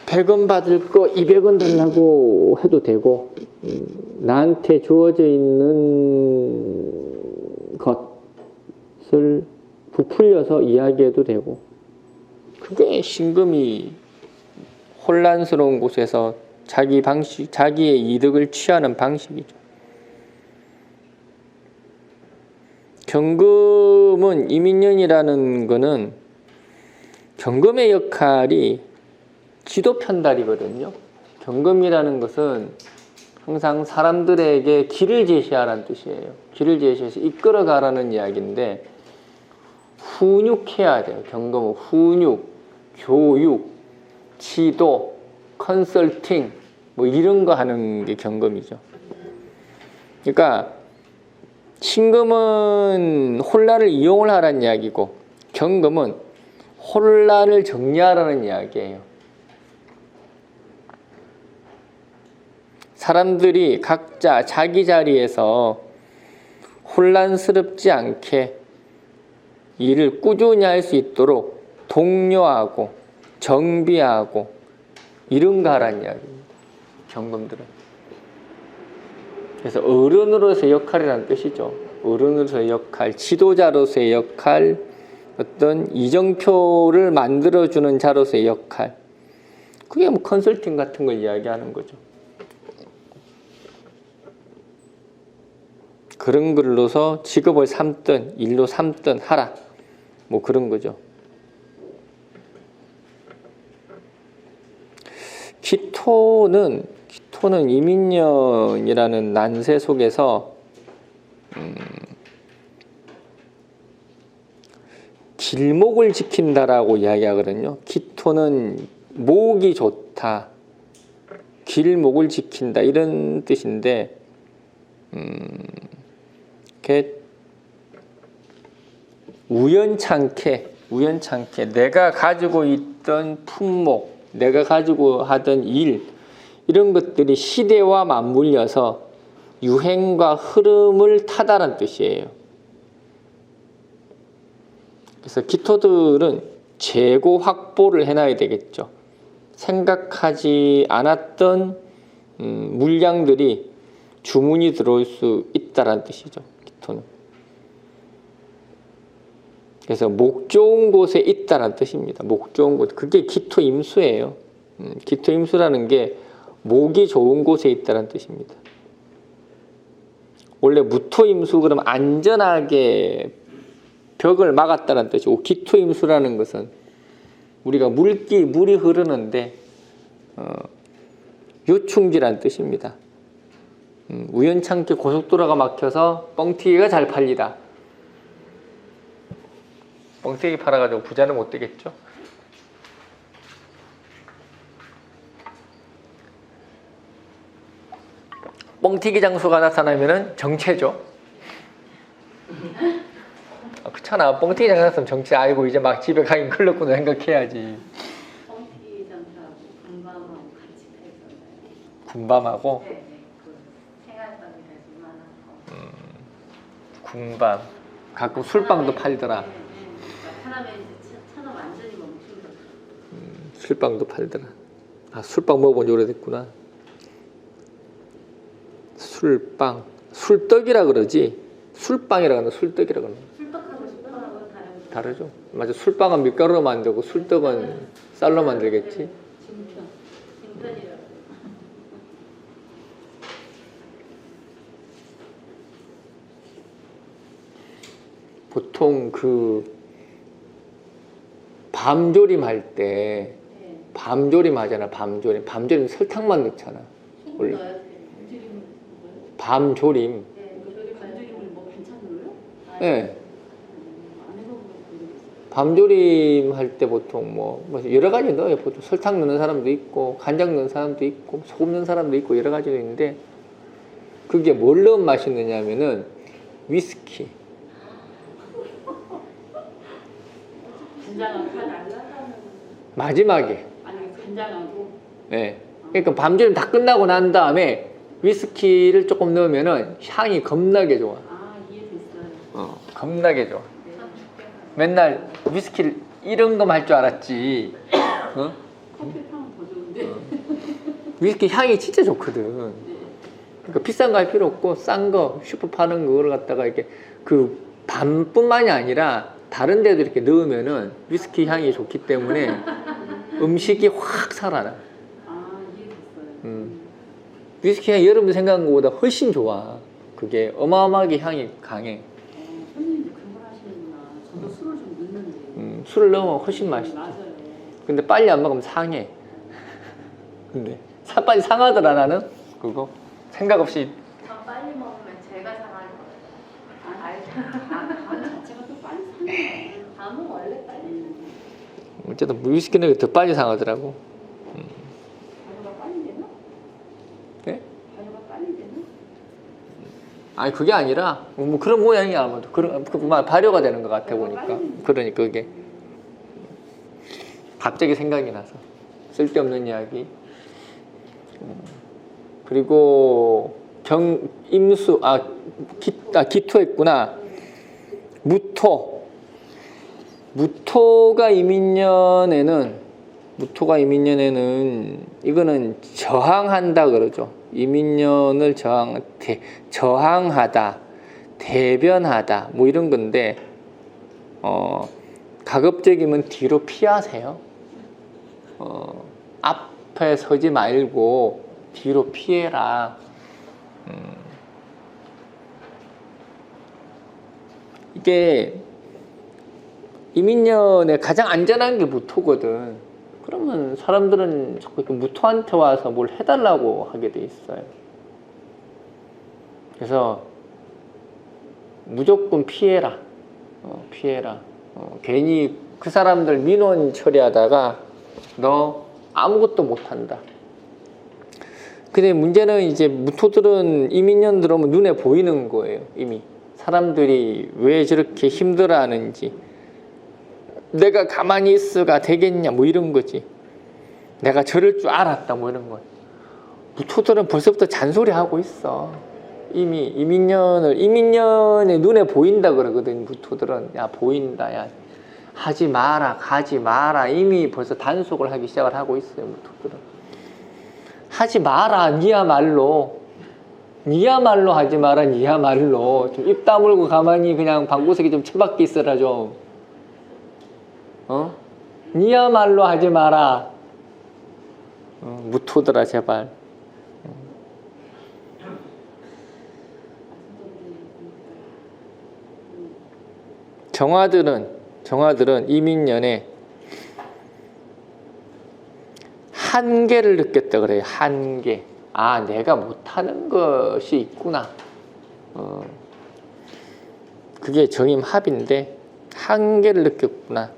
$100원 받을 거 200원 달라고 해도 되고, 나한테 주어져 있는 것을 부풀려서 이야기해도 되고, 그게 신금이 혼란스러운 곳에서 자기의 이득을 취하는 방식이죠. 경금은 이민년이라는 거는 경금의 역할이 지도 편달이거든요. 경금이라는 것은 항상 사람들에게 길을 제시하라는 뜻이에요. 길을 제시해서 이끌어가라는 이야기인데, 훈육해야 돼요. 경금은 훈육, 교육, 지도, 컨설팅 이런 거 하는 게 경금이죠. 그러니까 신금은 혼란을 이용을 하라는 이야기고, 경금은 혼란을 정리하라는 이야기예요. 사람들이 각자 자기 자리에서 혼란스럽지 않게 일을 꾸준히 할 수 있도록 독려하고 정비하고 이런 거 하라는 이야기입니다. 경금들은. 그래서 어른으로서의 역할이라는 뜻이죠. 어른으로서의 역할, 지도자로서의 역할, 어떤 이정표를 만들어주는 자로서의 역할, 그게 뭐 컨설팅 같은 걸 이야기하는 거죠. 그런 글로서 직업을 삼든 일로 삼든 하라, 뭐 그런 거죠. 기토는 이민년이라는 난세 속에서 길목을 지킨다라고 이야기하거든요. 기토는 목이 좋다, 길목을 지킨다, 이런 뜻인데, 이렇게 우연찮게 내가 가지고 있던 품목, 내가 가지고 하던 일, 이런 것들이 시대와 맞물려서 유행과 흐름을 타다란 뜻이에요. 그래서 기토들은 재고 확보를 해놔야 되겠죠. 생각하지 않았던 물량들이 주문이 들어올 수 있다란 뜻이죠. 기토는. 그래서 목 좋은 곳에 있다란 뜻입니다. 목 좋은 곳. 그게 기토임수예요. 기토임수라는 게 목이 좋은 곳에 있다란 뜻입니다. 원래 무토임수 그러면 안전하게 벽을 막았다는 뜻이고, 기토임수라는 것은 우리가 물이 흐르는데 요충지란 뜻입니다. 우연찮게 고속도로가 막혀서 뻥튀기가 잘 팔리다. 뻥튀기 팔아가지고 부자는 못 되겠죠. 뻥튀기 장수가 나타나면은 정체죠. 그렇잖아. 뻥튀기 장수 나타나면 정체. 아이고 이제 막 집에 가긴 걸렸구나 생각해야지. 뻥튀기 장사하고 군밤하고 같이 팔잖아요. 군밤하고? 네, 그 생활밥이라서 이만한 거. 군밤. 가끔 술빵도 팔더라. 사람의 이제 차가 완전히 멈춘다. 술빵도 팔더라. 아, 술빵 먹어본 지 오래됐구나. 술빵, 술떡이라 그러지. 술빵이라 그러나 술떡이라 그러나. 술떡하고 술떡하고 다르죠. 맞아. 술빵은 밀가루로 만들고 술떡은 쌀로 만들겠지. 진편이라고. 보통 그 밤조림 할 때, 네. 밤조림 하잖아. 밤조림 설탕만 넣잖아. 원래. 넣어야 돼. 밤조림. 네, 조림을 뭐 반찬으로요? 네. 안 해먹어서 모르겠어요. 밤조림 할 때 보통 뭐 여러 가지 넣어요. 보통 설탕 넣는 사람도 있고, 간장 넣는 사람도 있고, 소금 넣는 사람도 있고, 여러 가지가 있는데, 그게 뭘 넣으면 맛있느냐면은 위스키. 간장하고 다 날라가는. 마지막에. 아니 간장하고. 네. 그러니까 밤조림 다 끝나고 난 다음에 위스키를 조금 넣으면은 향이 겁나게 좋아. 아 이해됐어요. 겁나게 좋아. 네. 맨날 위스키를 이런 거만 할 줄 알았지. 어? 커피 타면 더 좋은데. 위스키 향이 진짜 좋거든. 네. 그러니까 비싼 거 할 필요 없고 싼 거 슈퍼 파는 거를 갖다가 이렇게 그 밤뿐만이 아니라 다른 데도 이렇게 넣으면은 위스키 향이 좋기 때문에 음식이 확 살아나. 아 이해됐어요. 위스키 향이 여러분 생각한 것보다 훨씬 좋아. 그게 어마어마하게 향이 강해. 손님들 그런 걸 하시는구나. 저도 술을 좀 넣는데. 술을 넣으면 훨씬 맛있어. 맞아요. 근데 빨리 안 먹으면 상해. 근데 빨리 상하더라 나는. 그거 생각 없이. 더 빨리 먹으면 제가 상할 거예요. 밤 자체가 또 빨리 상해요. 밤은 원래 빨리. 어쨌든 위스키는 더 빨리 상하더라고. 발효가 빨리 되나? 네? 발효가 빨리 되나? 아니 그게 아니라 뭐 그런 모양이야 아마도. 그런 발효가 되는 것 같아 보니까. 그러니까 그게 갑자기 생각이 나서 쓸데없는 이야기. 그리고 임수 기토했구나. 무토가 이민년에는 이거는 저항한다 그러죠. 이민년을 저항하다, 대변하다 뭐 이런 건데 가급적이면 뒤로 피하세요. 앞에 서지 말고 뒤로 피해라. 이게 이민년에 가장 안전한 게 무토거든. 그러면 사람들은 자꾸 이렇게 무토한테 와서 뭘 해달라고 하게 돼 있어요. 그래서 무조건 피해라. 피해라. 괜히 그 사람들 민원 처리하다가 너 아무것도 못한다. 근데 문제는 이제 무토들은 이민년 들어오면 눈에 보이는 거예요. 이미 사람들이 왜 저렇게 힘들어하는지. 내가 가만히 있어가 되겠냐 뭐 이런 거지. 내가 저럴 줄 알았다 뭐 이런 거. 무토들은 벌써부터 잔소리하고 있어. 이미 이민년의 눈에 보인다 그러거든. 무토들은 야 보인다, 야 하지 마라, 가지 마라. 이미 벌써 단속을 하기 시작을 하고 있어요. 무토들은 하지 마라. 니야말로 하지 마라. 니야말로 좀 입 다물고 가만히 그냥 방구석에 좀 처박혀 있어라 좀. 니야말로 하지 마라. 무토들아 제발. 정화들은 이민년에 한계를 느꼈다 그래요. 한계. 아, 내가 못하는 것이 있구나. 그게 정임합인데 한계를 느꼈구나.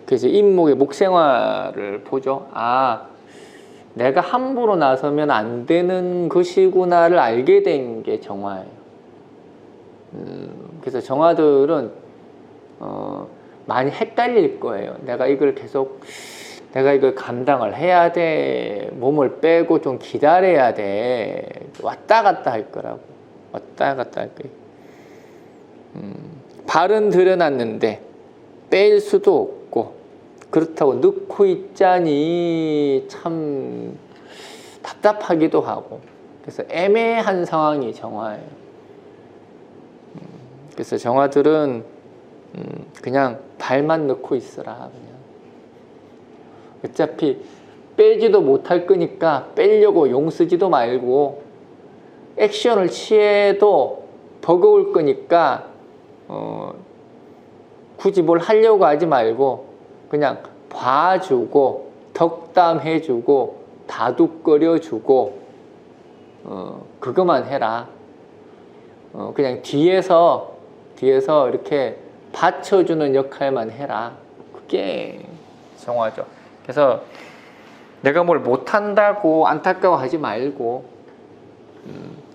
그래서 인목의 목생활을 보죠. 아, 내가 함부로 나서면 안 되는 것이구나를 알게 된 게 정화예요. 그래서 정화들은 많이 헷갈릴 거예요. 내가 이걸 감당을 해야 돼. 몸을 빼고 좀 기다려야 돼. 왔다 갔다 할 거라고. 왔다 갔다 할 거예요. 발은 들여놨는데 뺄 수도 없고 그렇다고 넣고 있자니 참 답답하기도 하고 그래서 애매한 상황이 정화예요. 그래서 정화들은 그냥 발만 넣고 있어라. 그냥 어차피 빼지도 못할 거니까 빼려고 용 쓰지도 말고 액션을 취해도 버거울 거니까 굳이 뭘 하려고 하지 말고 그냥 봐주고 덕담해주고 다독거려주고 그것만 해라. 그냥 뒤에서 이렇게 받쳐주는 역할만 해라. 그게 정화죠. 그래서 내가 뭘 못한다고 안타까워하지 말고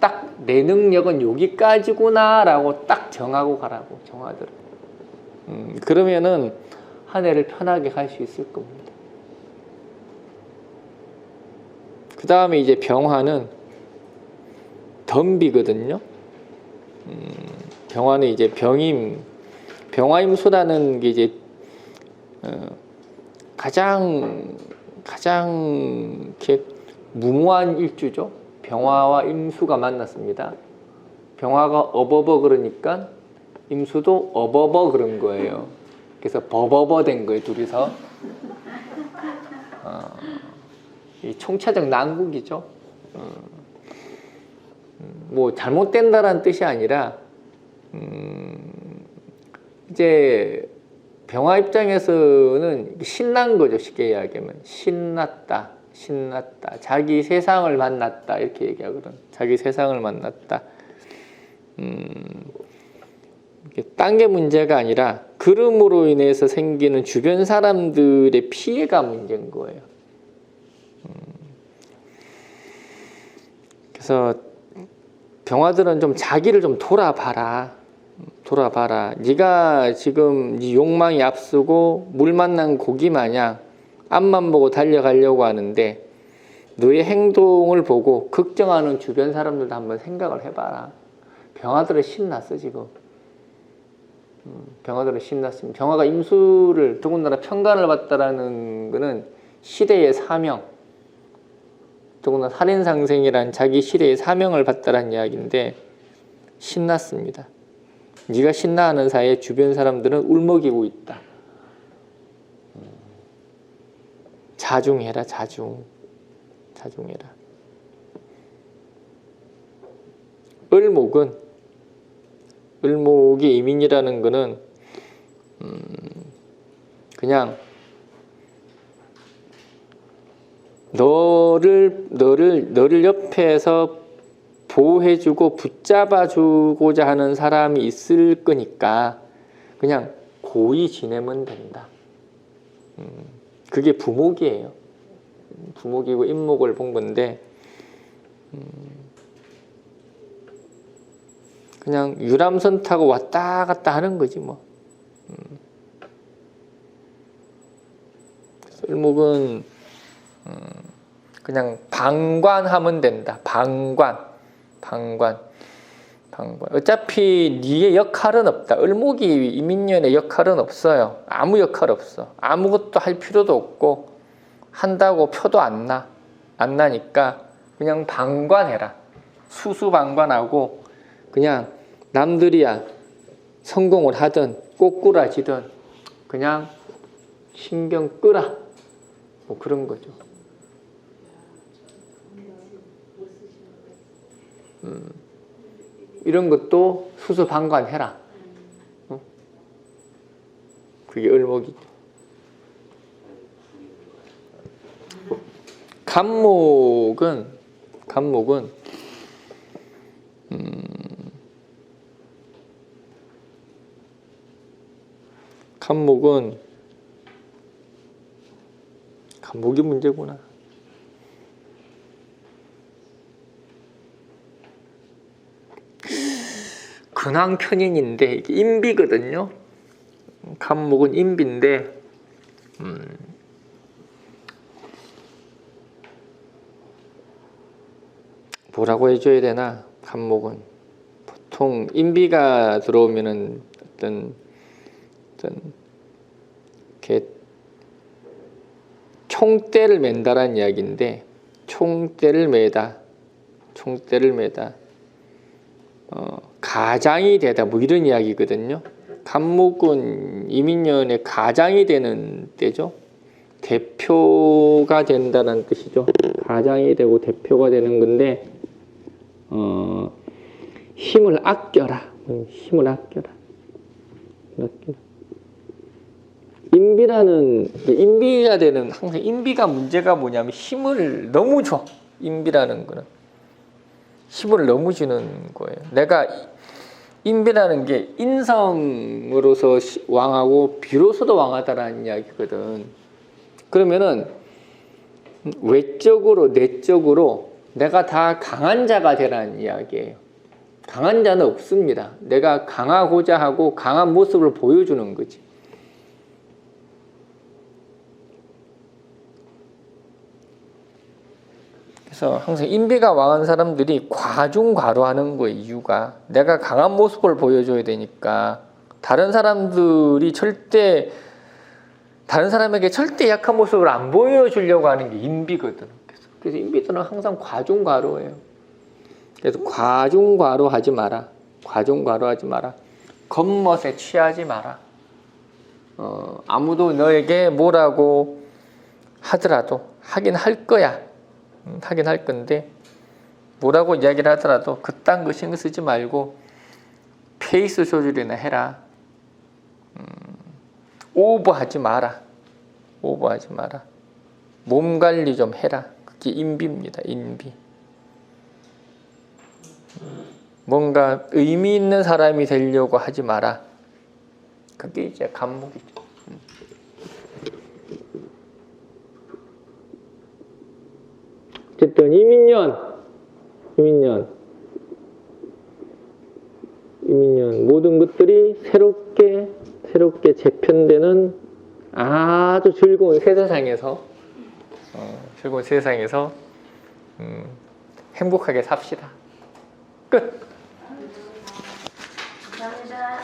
딱 내 능력은 여기까지구나 라고 딱 정하고 가라고. 정화들은 그러면은 한 해를 편하게 갈 수 있을 겁니다. 그 다음에 이제 병화는 덤비거든요. 병화는 이제 병화임수라는 게 이제 가장 이렇게 무모한 일주죠. 병화와 임수가 만났습니다. 병화가 어버버 그러니까 임수도 어버버 그런 거예요. 그래서 버버버 된 거예요, 둘이서. 이 총체적 난국이죠. 뭐 잘못된다라는 뜻이 아니라 이제 병화 입장에서는 신난 거죠. 쉽게 이야기하면 신났다. 자기 세상을 만났다. 이렇게 얘기하거든. 자기 세상을 만났다. 딴 게 문제가 아니라 그름으로 인해서 생기는 주변 사람들의 피해가 문제인 거예요. 그래서 병화들은 좀 자기를 좀 돌아봐라. 네가 지금 네 욕망이 앞서고 물 만난 고기 마냥 앞만 보고 달려가려고 하는데 너의 행동을 보고 걱정하는 주변 사람들도 한번 생각을 해봐라. 병화들은 신났어 지금. 병화들은 신났습니다. 병화가 임수를 더군다나 평간을 받다라는 것은 시대의 사명, 더군다나 살인상생이란 자기 시대의 사명을 받다라는 이야기인데 신났습니다. 네가 신나하는 사이에 주변 사람들은 울먹이고 있다. 자중해라. 자중해라. 을목이 이민이라는 거는 그냥 너를 옆에서 보호해주고 붙잡아주고자 하는 사람이 있을 거니까 그냥 고이 지내면 된다. 그게 부목이에요. 부목이고 임목을 본 건데 그냥 유람선 타고 왔다 갔다 하는 거지 뭐. 그래서 을목은 그냥 방관하면 된다. 방관. 어차피 네의 역할은 없다. 을목이 이민년의 역할은 없어요. 아무 역할 없어. 아무것도 할 필요도 없고 한다고 표도 안 나니까 그냥 방관해라. 수수방관하고 그냥 남들이야 성공을 하든 꼬꾸라지든 그냥 신경 끄라. 뭐 그런 거죠. 이런 것도 수수방관해라. 그게 을목이죠. 간목은 간목이 문제구나. 근황편인인데 이게 임비거든요. 간목은 임비인데 뭐라고 해줘야 되나? 간목은 보통 임비가 들어오면은 어떤 이렇게 총대를 맨다라는 이야기인데 총대를 매다 가장이 되다 뭐 이런 이야기거든요. 간목은 이민년의 가장이 되는 때죠. 대표가 된다는 뜻이죠. 가장이 되고 대표가 되는 건데 힘을 아껴라. 임비가 되는 항상 임비가 문제가 뭐냐면 힘을 너무 줘. 임비라는 거는 힘을 너무 주는 거예요. 내가 임비라는 게 인성으로서 왕하고 비로소도 왕하다라는 이야기거든. 그러면은 외적으로 내적으로 내가 다 강한 자가 되라는 이야기예요. 강한 자는 없습니다. 내가 강하고자 하고 강한 모습을 보여주는 거지. 그래서 항상 임비가 왕한 사람들이 과중과로하는 거예요. 이유가 내가 강한 모습을 보여줘야 되니까 다른 사람에게 절대 약한 모습을 안 보여주려고 하는 게 임비거든. 그래서 임비들은 항상 과중과로해요. 그래서 과중과로하지 마라. 겉멋에 취하지 마라. 아무도 너에게 뭐라고 하더라도 하긴 할 거야. 하긴 할 건데 뭐라고 이야기를 하더라도 그딴 거 신경 쓰지 말고 페이스 조절이나 해라. 오버하지 마라. 몸 관리 좀 해라. 그게 임비입니다. 임비. 뭔가 의미 있는 사람이 되려고 하지 마라. 그게 이제 간목이죠. 어쨌든 이민년 모든 것들이 새롭게 재편되는 아주 즐거운 세상에서 행복하게 삽시다. 끝. 감사합니다.